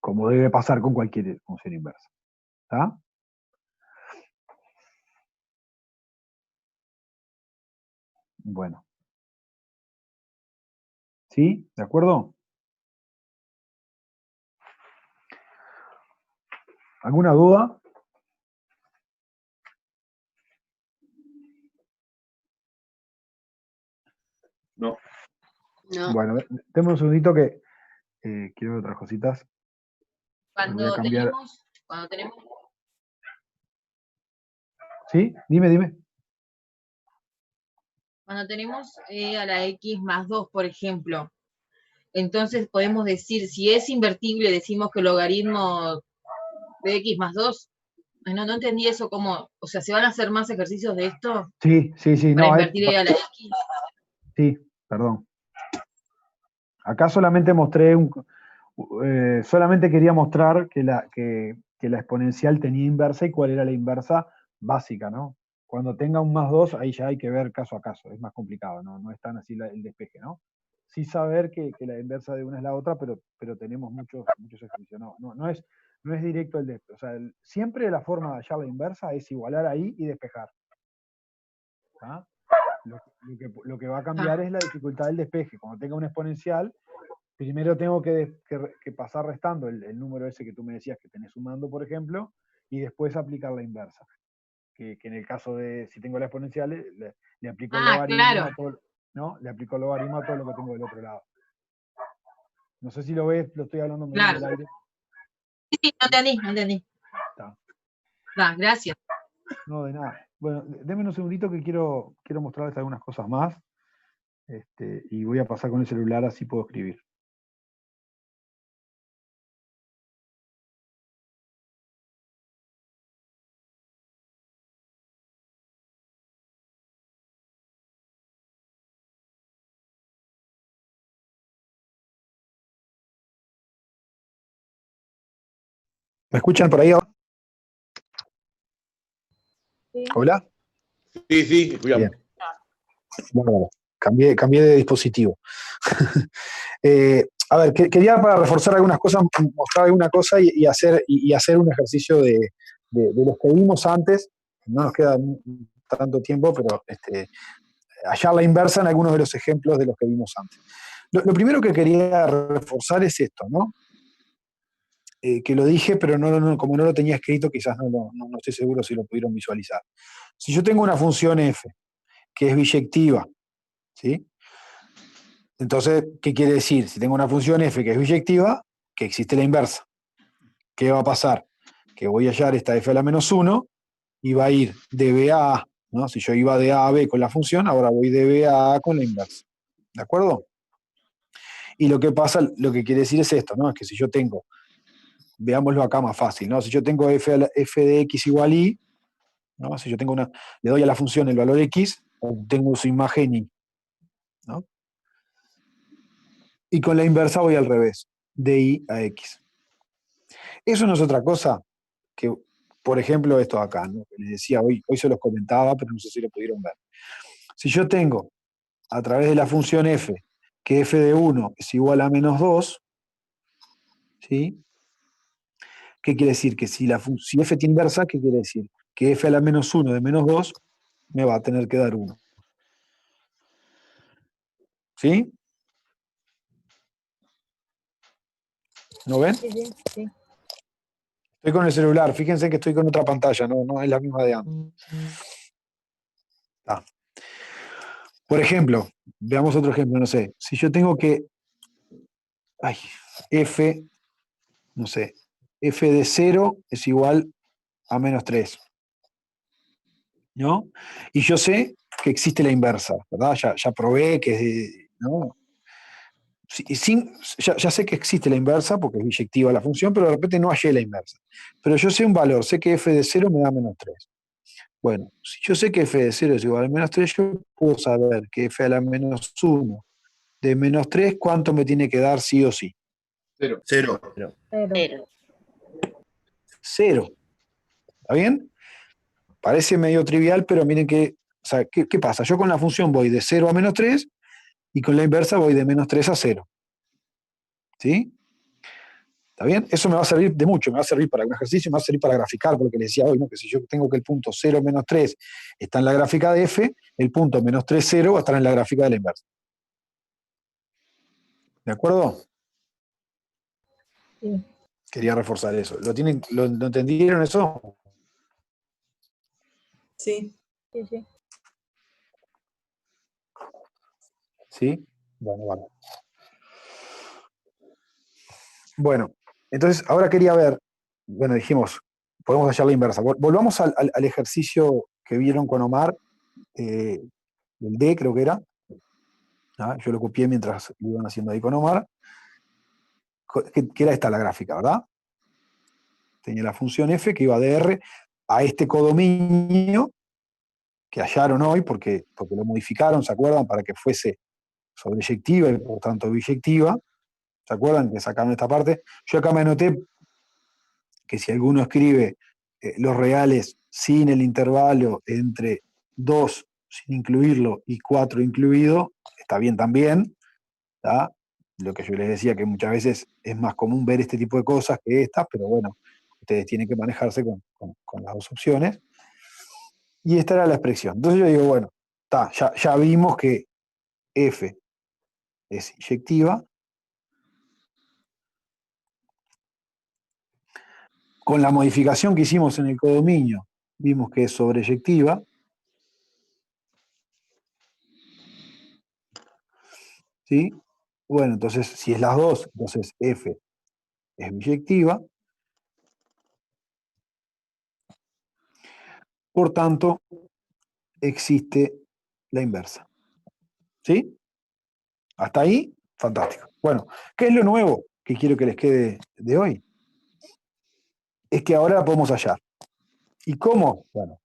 como debe pasar con cualquier función inversa. ¿Está? Bueno. ¿Sí? ¿De acuerdo? ¿Alguna duda? No. No. Bueno, denme un segundito que quiero ver otras cositas. Voy a cambiar. Cuando tenemos ¿Sí? Dime. Cuando tenemos a la x más 2, por ejemplo, entonces podemos decir, si es invertible, decimos que el logaritmo de x más 2, no entendí eso como, o sea, ¿se van a hacer más ejercicios de esto Sí, para no, invertir a la x? sí, perdón. Acá solamente mostré solamente quería mostrar que la exponencial tenía inversa y cuál era la inversa básica, ¿no? Cuando tenga un más 2, ahí ya hay que ver caso a caso, es más complicado, no es tan así el despeje, ¿no? Sí saber que la inversa de una es la otra, pero tenemos muchos ejercicios. No es directo el despeje. O sea, siempre la forma de hallar la inversa es igualar ahí y despejar. ¿Ah? Lo que va a cambiar es la dificultad del despeje. Cuando tenga un exponencial, primero tengo que pasar restando el número ese que tú me decías que tenés sumando, por ejemplo, y después aplicar la inversa. Que en el caso de, si tengo la exponencial, le aplico el logaritmo claro. a todo, ¿no? Le aplico el logaritmo a todo lo que tengo del otro lado. No sé si lo ves, lo estoy hablando medio del aire. Sí, no entendí. Está. Gracias. No, de nada. Bueno, denme un segundito que quiero mostrarles algunas cosas más. Y voy a pasar con el celular, así puedo escribir. ¿Me escuchan por ahí ahora? Sí. ¿Hola? Sí, escuchamos. Bien. Bueno, cambié de dispositivo. A ver, quería para reforzar algunas cosas, mostrar alguna cosa y hacer un ejercicio de los que vimos antes. No nos queda tanto tiempo, pero hallar la inversa en algunos de los ejemplos de los que vimos antes. Lo primero que quería reforzar es esto, ¿no? Que lo dije, pero como no lo tenía escrito, quizás no estoy seguro si lo pudieron visualizar. Si yo tengo una función f que es biyectiva, ¿sí? Entonces, ¿qué quiere decir? Si tengo una función f que es biyectiva, que existe la inversa. ¿Qué va a pasar? Que voy a hallar esta f a la menos 1 y va a ir de b a a, ¿no? Si yo iba de a a b con la función, ahora voy de b a a con la inversa. ¿De acuerdo? Y lo que pasa, lo que quiere decir es esto, ¿no? Es que si yo tengo, veámoslo acá más fácil, ¿no? Si yo tengo f de x igual y, ¿no? Si yo tengo le doy a la función el valor x, obtengo su imagen y, ¿no? Y con la inversa voy al revés, de y a x. Eso no es otra cosa que, por ejemplo, esto acá, ¿no? Que les decía, hoy se los comentaba, pero no sé si lo pudieron ver. Si yo tengo, a través de la función f, que f de 1 es igual a menos 2, ¿sí? ¿Qué quiere decir? Que si f tiene inversa, ¿qué quiere decir? Que f a la menos 1 de menos 2 me va a tener que dar 1. ¿Sí? ¿No ven? Sí. Estoy con el celular, fíjense que estoy con otra pantalla, no es la misma de antes. Ah. Por ejemplo, veamos otro ejemplo, no sé, si yo tengo que, f, no sé, f de 0 es igual a menos 3, ¿no? Y yo sé que existe la inversa, ¿verdad? Ya probé que, ¿no? Ya sé que existe la inversa porque es biyectiva la función, pero de repente no hallé la inversa. Pero yo sé un valor, sé que f de 0 me da menos 3. Bueno, si yo sé que f de 0 es igual a menos 3, yo puedo saber que f a la menos 1 de menos 3, ¿cuánto me tiene que dar sí o sí? 0. 0. ¿Está bien? Parece medio trivial, pero miren que, o sea, ¿qué pasa? Yo con la función voy de 0 a menos 3 y con la inversa voy de menos 3 a 0. ¿Sí? ¿Está bien? Eso me va a servir de mucho, me va a servir para un ejercicio, me va a servir para graficar, porque le decía hoy, ¿no? Que si yo tengo que el punto 0 menos 3 está en la gráfica de f, el punto menos 3, 0 va a estar en la gráfica de la inversa. ¿De acuerdo? Sí. Quería reforzar eso. ¿Lo entendieron eso? Sí. Sí. ¿Sí? Bueno, vale. Bueno, entonces ahora quería ver, bueno, dijimos, podemos hallar la inversa. Volvamos al ejercicio que vieron con Omar, del D creo que era. Yo lo copié mientras lo iban haciendo ahí con Omar, que era esta la gráfica, ¿verdad? Tenía la función f que iba de R a este codominio que hallaron hoy porque lo modificaron, ¿se acuerdan? Para que fuese sobreyectiva y por tanto biyectiva. ¿Se acuerdan que sacaron esta parte? Yo acá me anoté que si alguno escribe los reales sin el intervalo entre 2 sin incluirlo y 4 incluido, está bien también. ¿Tá? Lo que yo les decía, que muchas veces es más común ver este tipo de cosas que estas, pero bueno, ustedes tienen que manejarse con las dos opciones. Y esta era la expresión. Entonces yo digo, bueno, ya vimos que f es inyectiva. Con la modificación que hicimos en el codominio, vimos que es sobreyectiva. ¿Sí? Bueno, entonces, si es las dos, entonces f es biyectiva. Por tanto, existe la inversa. ¿Sí? Hasta ahí, fantástico. Bueno, ¿qué es lo nuevo que quiero que les quede de hoy? Es que ahora la podemos hallar. ¿Y cómo? Bueno,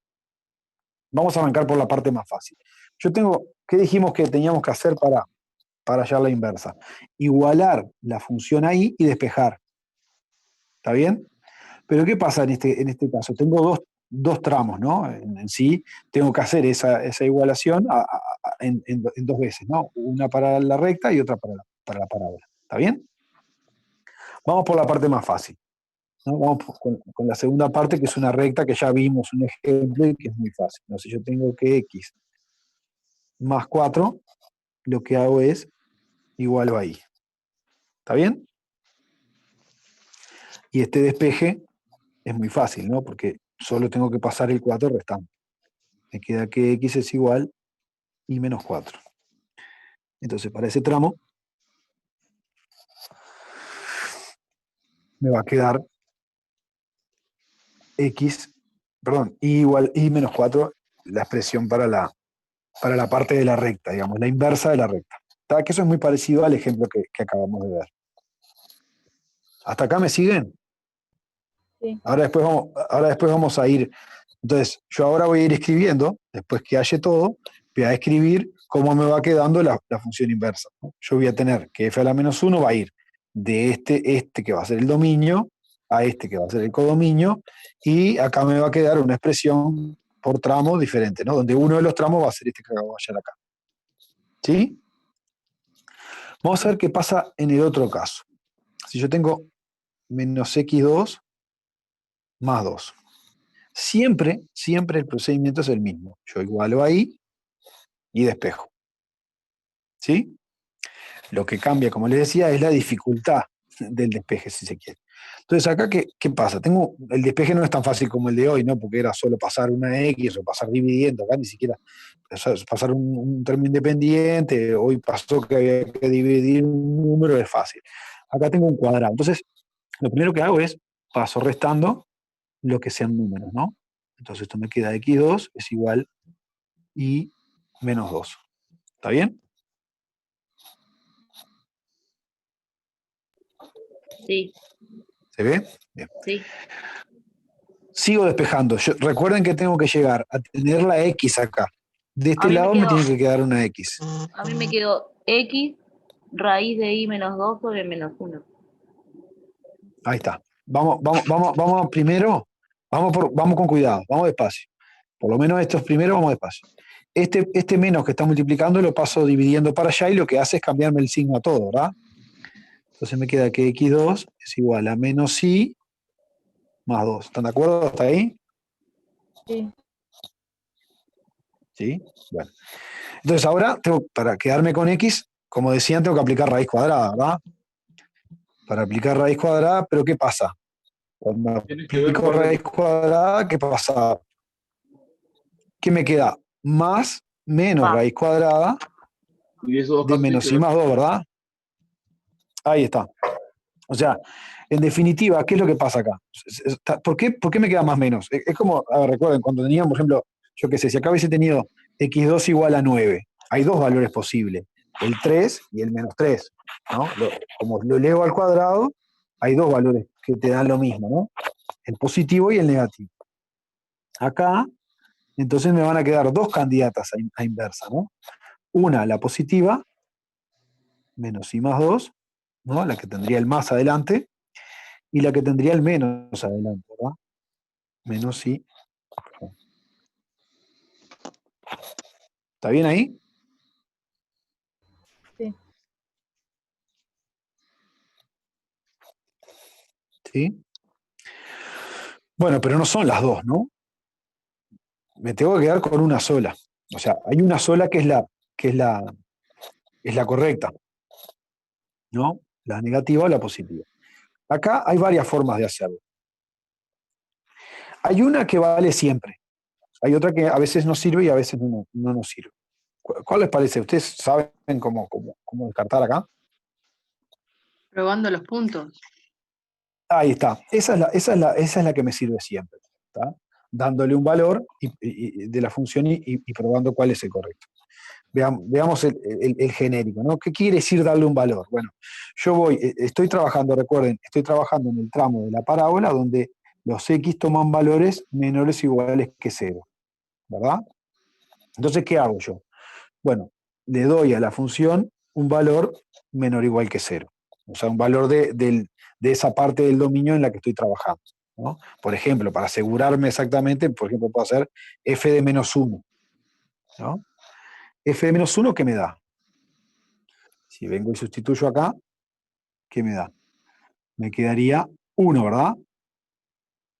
vamos a arrancar por la parte más fácil. ¿Qué dijimos que teníamos que hacer para hallar la inversa? Igualar la función ahí y despejar. ¿Está bien? Pero ¿qué pasa en este caso? Tengo dos tramos, ¿no? En sí, tengo que hacer esa igualación en dos veces, ¿no? Una para la recta y otra para la parábola. ¿Está bien? Vamos por la parte más fácil, ¿no? Vamos con la segunda parte, que es una recta que ya vimos un ejemplo y que es muy fácil, ¿no? Si yo tengo que x más 4, lo que hago es igualo ahí. ¿Está bien? Y este despeje es muy fácil, ¿no? Porque solo tengo que pasar el 4 restante. Me queda que x es igual y menos 4. Entonces, para ese tramo, me va a quedar x, perdón, y igual y menos 4, la expresión para la parte de la recta, digamos, la inversa de la recta. ¿Está? Que eso es muy parecido al ejemplo que acabamos de ver. ¿Hasta acá me siguen? Sí. Ahora después vamos a ir. Entonces, yo ahora voy a ir escribiendo, después que halle todo, voy a escribir cómo me va quedando la función inversa, ¿no? Yo voy a tener que f a la menos 1 va a ir de este que va a ser el dominio a este que va a ser el codominio, y acá me va a quedar una expresión por tramo diferente, ¿no? Donde uno de los tramos va a ser este que acabo de hallar acá. ¿Sí? Vamos a ver qué pasa en el otro caso. Si yo tengo menos x2 más 2. Siempre el procedimiento es el mismo. Yo igualo ahí y despejo. ¿Sí? Lo que cambia, como les decía, es la dificultad del despeje, si se quiere. Entonces, acá, ¿qué pasa? El despeje no es tan fácil como el de hoy, ¿no? Porque era solo pasar una X o pasar dividiendo. Acá ni siquiera pasar un término independiente. Hoy pasó que había que dividir un número, es fácil. Acá tengo un cuadrado. Entonces, lo primero que hago es paso restando lo que sean números, ¿no? Entonces, esto me queda x2 es igual y menos 2. ¿Está bien? Sí, ¿Se ve? Bien. sí. Sigo despejando. Recuerden que tengo que llegar a tener la X acá. De este A mí me lado me quedó- tiene que quedar una X. A mí me quedó x raíz de i menos 2 sobre menos 1. Ahí está. Vamos primero. Vamos con cuidado. Vamos despacio. Por lo menos estos primeros vamos despacio. Este menos que está multiplicando lo paso dividiendo para allá y lo que hace es cambiarme el signo a todo, ¿verdad? Entonces me queda que x2 es igual a menos i más 2. ¿Están de acuerdo hasta ahí? Sí. ¿Sí? Bueno. Entonces ahora, para quedarme con x, como decían, tengo que aplicar raíz cuadrada, ¿verdad? Para aplicar raíz cuadrada, pero ¿qué pasa? Cuando aplico raíz cuadrada, ¿qué pasa? ¿Qué me queda? Más, menos raíz cuadrada de menos i más 2, ¿verdad? Ahí está. O sea, en definitiva, ¿qué es lo que pasa acá? ¿Por qué me queda más menos? Es como, a ver, recuerden, cuando teníamos, por ejemplo, yo qué sé, si acá hubiese tenido x2 igual a 9, hay dos valores posibles, el 3 y el menos 3, ¿no? Como lo elevo al cuadrado, hay dos valores que te dan lo mismo, ¿no? El positivo y el negativo. Acá, entonces me van a quedar dos candidatas a inversa, ¿no? Una, la positiva, menos i más 2, ¿no? La que tendría el más adelante, y la que tendría el menos adelante, ¿verdad? Menos i. ¿Está bien ahí? Sí. ¿Sí? Bueno, pero no son las dos, ¿no? Me tengo que quedar con una sola. O sea, hay una sola que es la correcta, ¿no? La negativa o la positiva. Acá hay varias formas de hacerlo. Hay una que vale siempre. Hay otra que a veces nos sirve y a veces no nos sirve. ¿Cuál les parece? ¿Ustedes saben cómo descartar acá? Probando los puntos. Ahí está. Esa es la que me sirve siempre. ¿Está? Dándole un valor de la función y probando cuál es el correcto. Veamos el genérico, ¿no? ¿Qué quiere decir darle un valor? Bueno, yo estoy trabajando, recuerden, estoy trabajando en el tramo de la parábola donde los x toman valores menores o iguales que 0, ¿verdad? Entonces, ¿qué hago yo? Bueno, le doy a la función un valor menor o igual que 0. O sea, un valor de esa parte del dominio en la que estoy trabajando, ¿no? Por ejemplo, para asegurarme exactamente, por ejemplo, puedo hacer f de menos 1, ¿no? F de menos 1, ¿qué me da? Si vengo y sustituyo acá, ¿qué me da? Me quedaría 1, ¿verdad?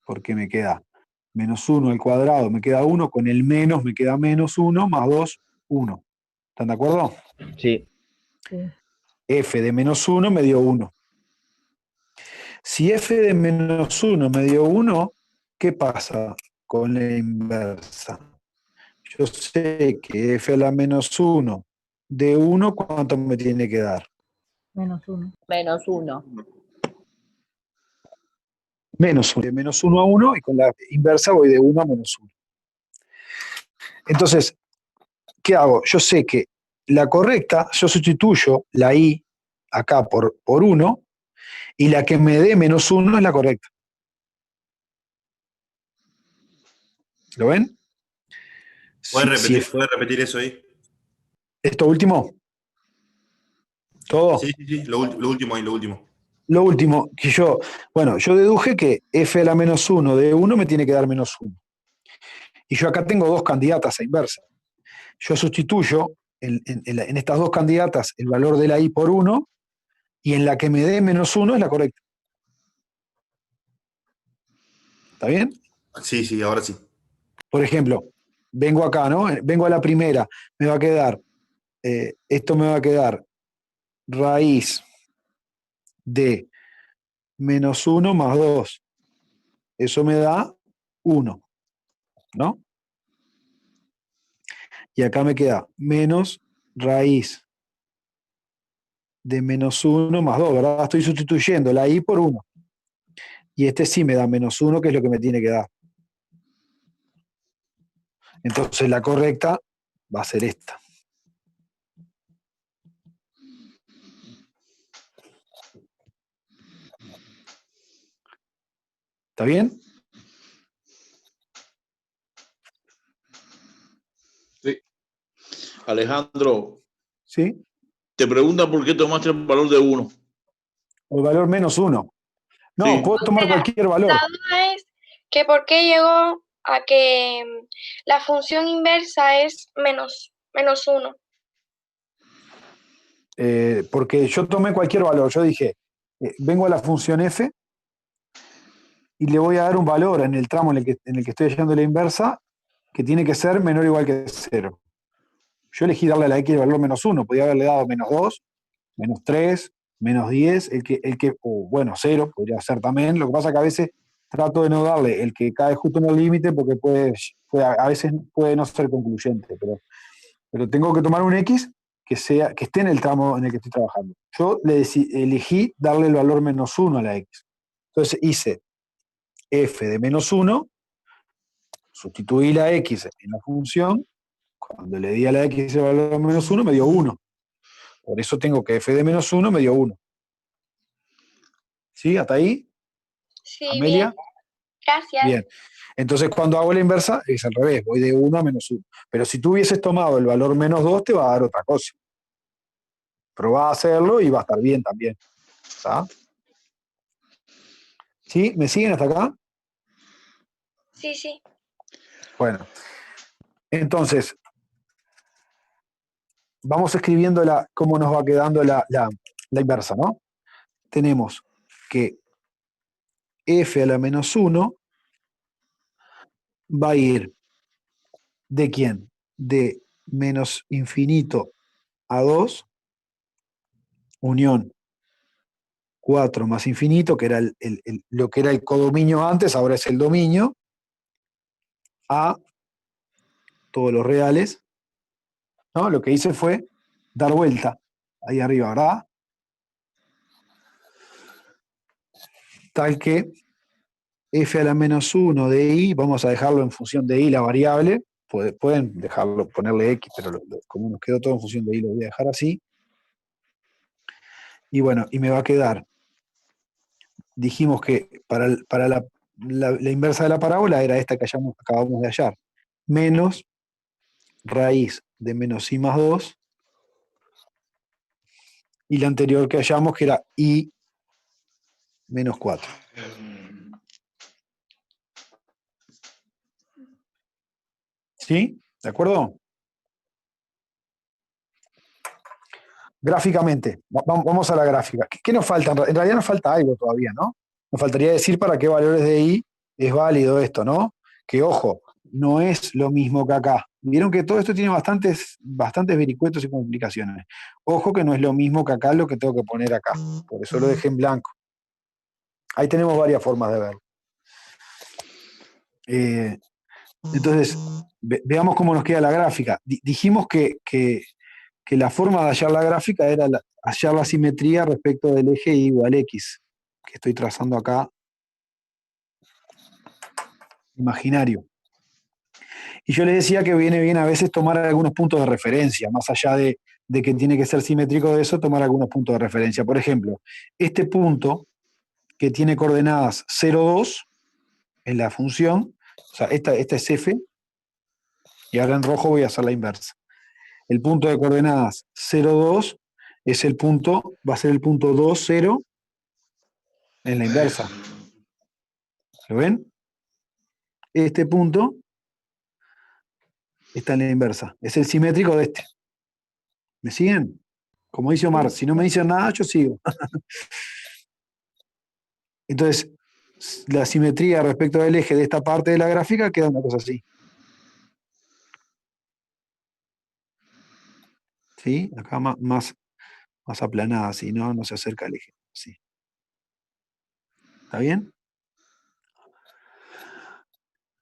Porque me queda menos 1 al cuadrado, me queda 1, con el menos me queda menos 1, más 2, 1. ¿Están de acuerdo? Sí. F de menos 1 me dio 1. Si f de menos 1 me dio 1, ¿qué pasa con la inversa? Yo sé que f a la menos 1 de 1, ¿cuánto me tiene que dar? Menos 1. Menos 1. Menos 1. De menos 1 a 1 y con la inversa voy de 1 a menos 1. Entonces, ¿qué hago? Yo sé que la correcta, yo sustituyo la i acá por 1 y la que me dé menos 1 es la correcta. ¿Lo ven? ¿Puedes repetir eso ahí? ¿Esto último? ¿Todo? Sí, lo último ahí, lo último. Lo último, que yo deduje que f a la menos 1 de 1 me tiene que dar menos 1. Y yo acá tengo dos candidatas a inversa. Yo sustituyo en estas dos candidatas el valor de la i por 1 y en la que me dé menos 1 es la correcta. ¿Está bien? Sí, ahora sí. Por ejemplo, vengo acá, ¿no? Vengo a la primera, me va a quedar, esto me va a quedar raíz de menos 1 más 2. Eso me da 1, ¿no? Y acá me queda menos raíz de menos 1 más 2, ¿verdad? Estoy sustituyendo la i por 1. Y este sí me da menos 1, que es lo que me tiene que dar. Entonces la correcta va a ser esta. ¿Está bien? Sí. Alejandro. ¿Sí? Te preguntan por qué tomaste el valor de 1. O el valor menos 1. No, Sí. puedo tomar cualquier valor. La duda es que por qué llegó a que la función inversa es menos 1. Porque yo tomé cualquier valor. Yo dije, vengo a la función f y le voy a dar un valor en el tramo en el que estoy hallando la inversa que tiene que ser menor o igual que 0. Yo elegí darle a la x el valor menos 1. Podría haberle dado menos 2, menos 3, menos 10, o bueno, 0 podría ser también. Lo que pasa es que a veces trato de no darle el que cae justo en el límite porque a veces puede no ser concluyente, pero tengo que tomar un x que esté en el tramo en el que estoy trabajando. Yo elegí darle el valor menos 1 a la x. Entonces hice f de menos 1, sustituí la x en la función, cuando le di a la x el valor menos 1 me dio 1. Por eso tengo que f de menos 1 me dio 1. ¿Sí? ¿Hasta ahí? Sí, ¿Amelia? bien. Gracias. Bien. Entonces, cuando hago la inversa, es al revés, voy de 1 a menos 1. Pero si tú hubieses tomado el valor menos 2, te va a dar otra cosa. Probá a hacerlo y va a estar bien también. ¿Está? ¿Sí? ¿Me siguen hasta acá? Sí. Bueno. Entonces, vamos escribiendo cómo nos va quedando la inversa, ¿no? Tenemos que f a la menos 1 va a ir ¿de quién? De menos infinito a 2, unión 4 más infinito, que era lo que era el codominio antes, ahora es el dominio, a todos los reales, ¿no? Lo que hice fue dar vuelta ahí arriba, ¿verdad? Tal que f a la menos 1 de i, vamos a dejarlo en función de i la variable, pueden dejarlo, ponerle x, pero como nos quedó todo en función de i, lo voy a dejar así. Y bueno, y me va a quedar, dijimos que para la inversa de la parábola era esta que acabamos de hallar, menos raíz de menos i más 2, y la anterior que hallamos que era i menos 4. ¿Sí? ¿De acuerdo? Gráficamente, vamos a la gráfica. ¿Qué nos falta? En realidad nos falta algo todavía, ¿no? Nos faltaría decir para qué valores de i es válido esto, ¿no? Que ojo, no es lo mismo que acá. Vieron que todo esto tiene bastantes vericuetos y complicaciones. Ojo que no es lo mismo que acá lo que tengo que poner acá. Por eso lo dejé en blanco. Ahí tenemos varias formas de verlo. Entonces, veamos cómo nos queda la gráfica. Dijimos que la forma de hallar la gráfica era hallar la simetría respecto del eje y igual x, que estoy trazando acá, imaginario. Y yo les decía que viene bien a veces tomar algunos puntos de referencia, más allá de que tiene que ser simétrico de eso, tomar algunos puntos de referencia. Por ejemplo, este punto que tiene coordenadas 0, 2 en la función, o sea, esta es f, y ahora en rojo voy a hacer la inversa. El punto de coordenadas 0, 2 es el punto, va a ser el punto 2, 0 en la inversa. ¿Lo ven? Este punto está en la inversa. Es el simétrico de este. ¿Me siguen? Como dice Omar, si no me dicen nada, yo sigo. Entonces, la simetría respecto del eje de esta parte de la gráfica queda una cosa así. ¿Sí? Acá más aplanada, así, no se acerca al eje. Sí. ¿Está bien?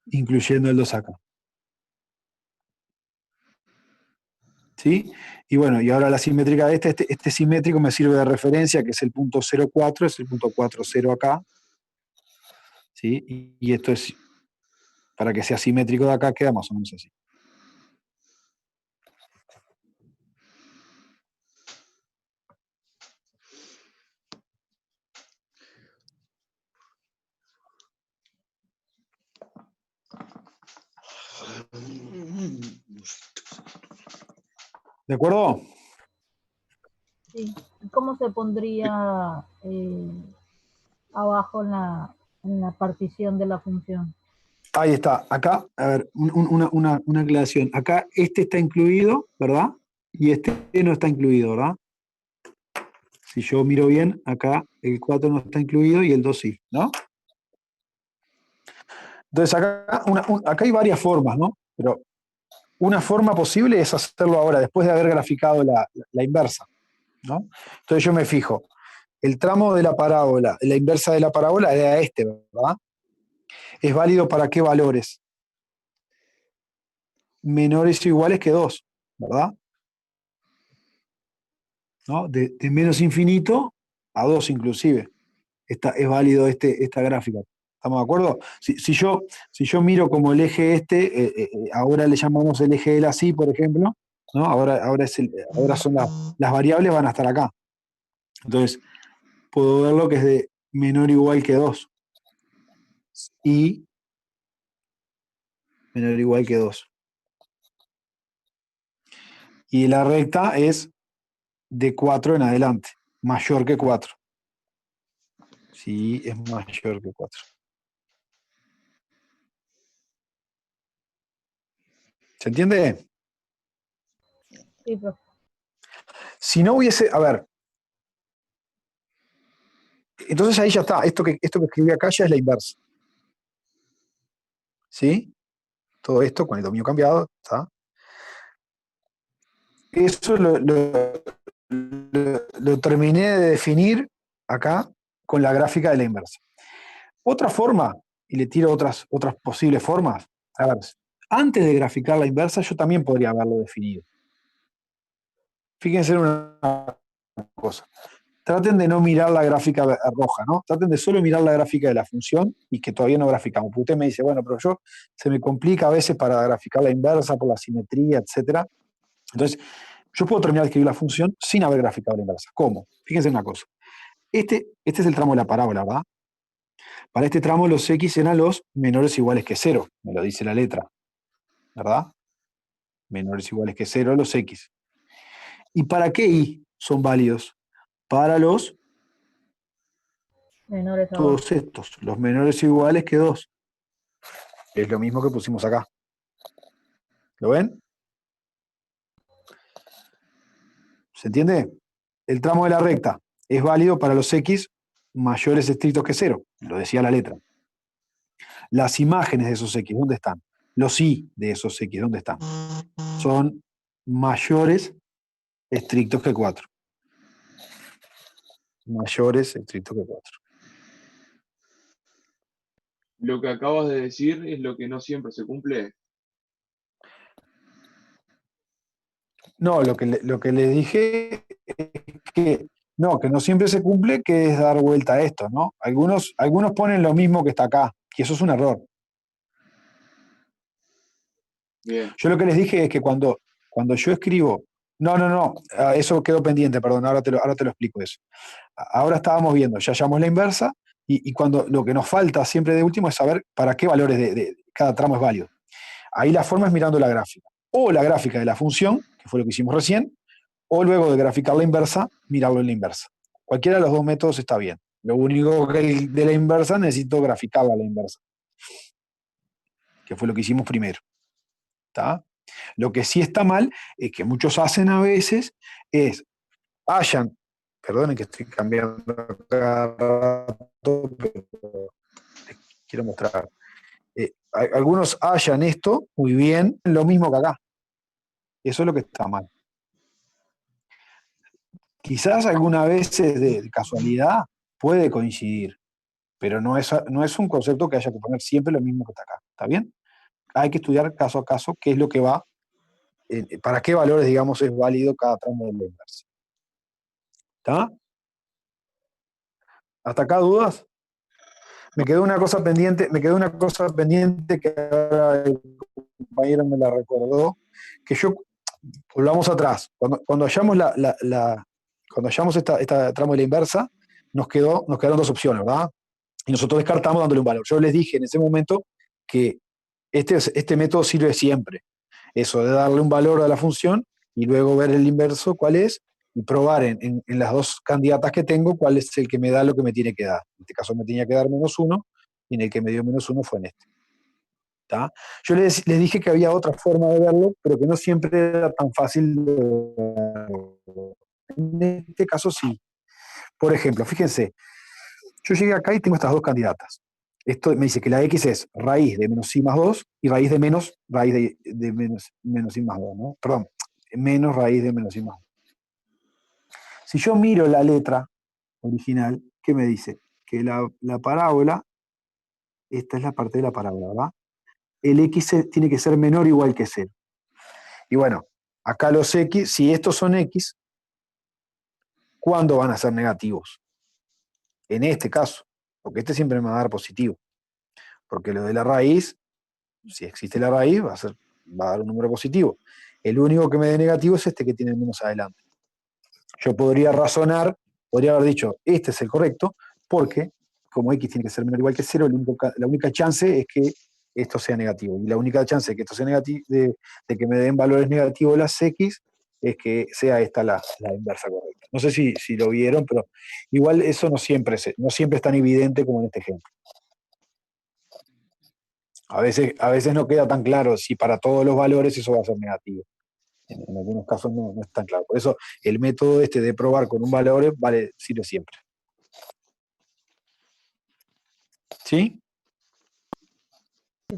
Incluyendo el 2 acá. ¿Sí? Y bueno, y ahora la simétrica de este simétrico me sirve de referencia, que es el punto 0,4, es el punto 4,0 acá. ¿Sí? Y esto es, para que sea simétrico de acá, queda más o menos así. ¿De acuerdo? Sí. ¿Cómo se pondría abajo en la partición de la función? Ahí está. Acá, a ver, una aclaración. Acá este está incluido, ¿verdad? Y este no está incluido, ¿verdad? Si yo miro bien, acá el 4 no está incluido y el 2 sí, ¿no? Entonces acá hay varias formas, ¿no? Pero una forma posible es hacerlo ahora, después de haber graficado la inversa, ¿no? Entonces yo me fijo, el tramo de la parábola, la inversa de la parábola era este, ¿verdad? ¿Es válido para qué valores? Menores o iguales que 2, ¿verdad? ¿No? De menos infinito a 2 inclusive. Es válido esta gráfica. ¿Estamos de acuerdo? Si yo miro como el eje ahora le llamamos el eje de la sí, por ejemplo, ¿no? Ahora son las variables van a estar acá. Entonces, puedo verlo que es de menor o igual que 2. Y menor o igual que 2. Y la recta es de 4 en adelante, mayor que 4. Sí, es mayor que 4. ¿Se entiende? Sí, profe. Si no hubiese, a ver, entonces ahí ya está, esto que escribí acá ya es la inversa. ¿Sí? Todo esto con el dominio cambiado, ¿está? Eso lo terminé de definir acá con la gráfica de la inversa. Otra forma, y le tiro otras posibles formas, a ver, antes de graficar la inversa yo también podría haberlo definido. Fíjense en una cosa. Traten de no mirar la gráfica roja, ¿no? Traten de solo mirar la gráfica de la función y que todavía no graficamos. Porque usted me dice, bueno, pero se me complica a veces para graficar la inversa por la simetría, etc. Entonces, yo puedo terminar de escribir la función sin haber graficado la inversa. ¿Cómo? Fíjense en una cosa. Este es el tramo de la parábola, ¿verdad? Para este tramo los x eran los menores o iguales que 0, me lo dice la letra, ¿verdad? Menores o iguales que 0 los x. ¿Y para qué y son válidos? Para los menores a todos estos, los menores o iguales que 2. Es lo mismo que pusimos acá. ¿Lo ven? ¿Se entiende? El tramo de la recta es válido para los x mayores estrictos que 0, lo decía la letra. Las imágenes de esos x, ¿dónde están? Los I de esos X, ¿dónde están? Son mayores estrictos que 4. Mayores estrictos que 4. Lo que acabas de decir es lo que no siempre se cumple. No, lo que le dije es que no siempre se cumple, que es dar vuelta a esto, ¿no? Algunos ponen lo mismo que está acá, y eso es un error. Bien. Yo lo que les dije es que cuando yo escribo, eso quedó pendiente, perdón, ahora te lo explico eso. Ahora estábamos viendo, ya hallamos la inversa, y cuando lo que nos falta siempre de último es saber para qué valores de cada tramo es válido. Ahí la forma es mirando la gráfica, o la gráfica de la función, que fue lo que hicimos recién, o luego de graficar la inversa, mirarlo en la inversa. Cualquiera de los dos métodos está bien. Lo único que de la inversa necesito graficarla a la inversa, que fue lo que hicimos primero. ¿Tá? Lo que sí está mal es que muchos hacen a veces es, perdonen que estoy cambiando cada rato, pero les quiero mostrar. Algunos hallan esto muy bien, lo mismo que acá. Eso es lo que está mal. Quizás algunas veces de casualidad puede coincidir, pero no es un concepto que haya que poner siempre lo mismo que está acá. ¿Está bien? Hay que estudiar caso a caso qué es lo que va, para qué valores, digamos, es válido cada tramo de la inversa. ¿Está? ¿Hasta acá dudas? Me quedó una cosa pendiente que ahora el compañero me la recordó, que volvamos atrás. Cuando hallamos cuando hallamos esta tramo de la inversa, nos quedaron dos opciones, ¿verdad? Y nosotros descartamos dándole un valor. Yo les dije en ese momento que este método sirve siempre. Eso de darle un valor a la función y luego ver el inverso cuál es y probar en las dos candidatas que tengo cuál es el que me da lo que me tiene que dar. En este caso me tenía que dar -1 y en el que me dio -1 fue en este. ¿Tá? Yo les dije que había otra forma de verlo, pero que no siempre era tan fácil de verlo. En este caso sí. Por ejemplo, fíjense, yo llegué acá y tengo estas dos candidatas. Esto me dice que la x es raíz de menos i más 2 y raíz de menos menos i más 2, ¿no? Perdón, menos raíz de menos i más 2. Si yo miro la letra original, ¿qué me dice? Que la parábola, esta es la parte de la parábola, ¿verdad? El x tiene que ser menor o igual que 0. Y bueno, acá los x, si estos son x, ¿cuándo van a ser negativos? En este caso, porque este siempre me va a dar positivo. Porque lo de la raíz, si existe la raíz, va a dar un número positivo. El único que me dé negativo es este que tiene menos adelante. Yo podría haber dicho, este es el correcto, porque como x tiene que ser menor o igual que 0, la única chance es que esto sea negativo. Y la única chance de que esto sea negativo, de que me den valores negativos las x, es que sea esta la inversa correcta. No sé si lo vieron, pero igual eso no siempre es tan evidente como en este ejemplo. A veces no queda tan claro si para todos los valores eso va a ser negativo. En algunos casos no es tan claro. Por eso el método de probar con un valor sirve siempre. ¿Sí?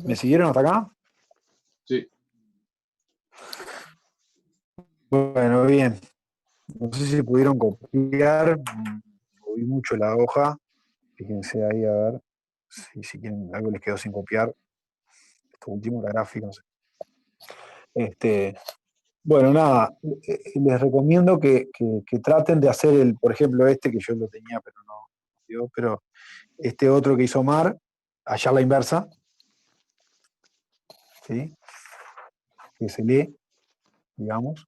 ¿Me siguieron hasta acá? Sí. Bueno, bien. No sé si pudieron copiar. Moví mucho la hoja. Fíjense ahí a ver si quieren, algo les quedó sin copiar. Esto último, la gráfica, no sé. Bueno, nada, les recomiendo que traten de hacer por ejemplo, que yo lo tenía, pero no dio, pero este otro que hizo Omar, hallar la inversa, ¿sí? Que se lee, digamos.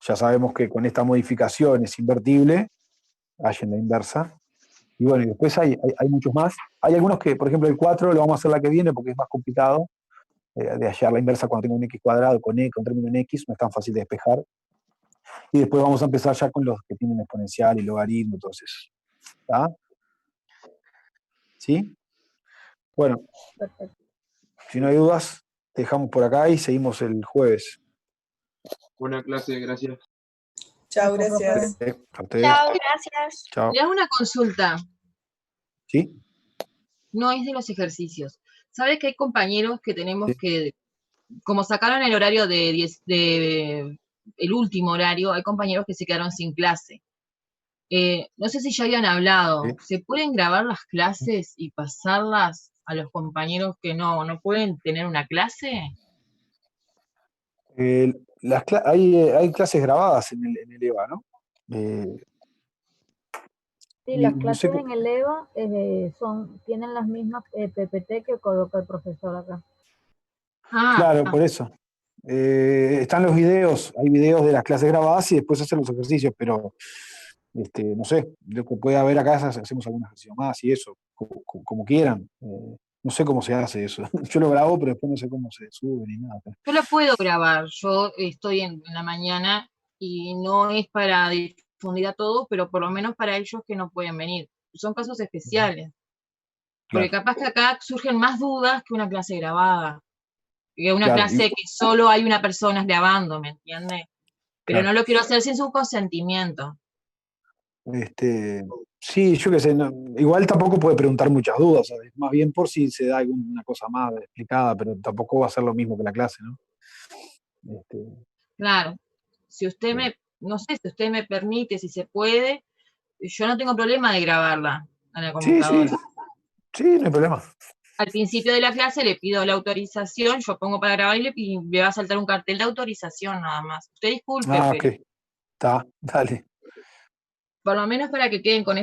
Ya sabemos que con esta modificación es invertible, hallen la inversa. Y bueno, y después hay muchos más. Hay algunos que, por ejemplo, el 4 lo vamos a hacer la que viene porque es más complicado de hallar la inversa cuando tengo un x cuadrado con término en x, no es tan fácil de despejar. Y después vamos a empezar ya con los que tienen exponencial y logaritmo, entonces. ¿Está? ¿Sí? Bueno, Perfecto. si no hay dudas, dejamos por acá y seguimos el jueves. Buena clase, gracias. Chao, gracias. A ustedes. Chao, gracias. Chao. Le hago una consulta. ¿Sí? No es de los ejercicios. sabes que hay compañeros que tenemos Sí. que, como sacaron el horario el último horario, hay compañeros que se quedaron sin clase. No sé si ya habían hablado, Sí. ¿se pueden grabar las clases y pasarlas a los compañeros que no pueden tener una clase? Hay clases grabadas en el EVA, ¿no? Sí, las No sé clases en el EVA tienen las mismas PPT que coloca el profesor acá. Claro, por eso. Están los videos, hay videos de las clases grabadas y después hacen los ejercicios, pero no sé, lo que puede haber acá es hacemos algún ejercicio más y eso, como quieran. No sé cómo se hace eso. Yo lo grabo, pero después no sé cómo se sube ni nada. Yo lo puedo grabar, yo estoy en la mañana y no es para difundir a todos, pero por lo menos para ellos que no pueden venir. Son casos especiales. Porque Claro. capaz que acá surgen más dudas que una clase grabada. Que una Claro, clase que solo hay una persona grabando, ¿me entiendes? Pero no claro. lo quiero hacer sin su consentimiento. Sí, yo qué sé, igual tampoco puede preguntar muchas dudas, ¿sabes? Más bien por si se da alguna cosa más explicada, pero tampoco va a ser lo mismo que la clase, ¿no? Claro. Si usted no sé, si usted me permite, si se puede, yo no tengo problema de grabarla a la Sí, computadora. sí, no hay problema. Al principio de la clase le pido la autorización, yo pongo para grabar y le va a saltar un cartel de autorización nada más. Usted disculpe, Ah, pero ok. Está, dale. por lo menos para que queden con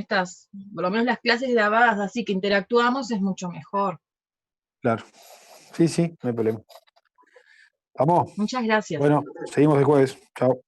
por lo menos las clases grabadas, así que interactuamos, es mucho mejor. Claro. Sí, no hay problema. ¿Vamos? Muchas gracias. Bueno, seguimos el jueves. Chao.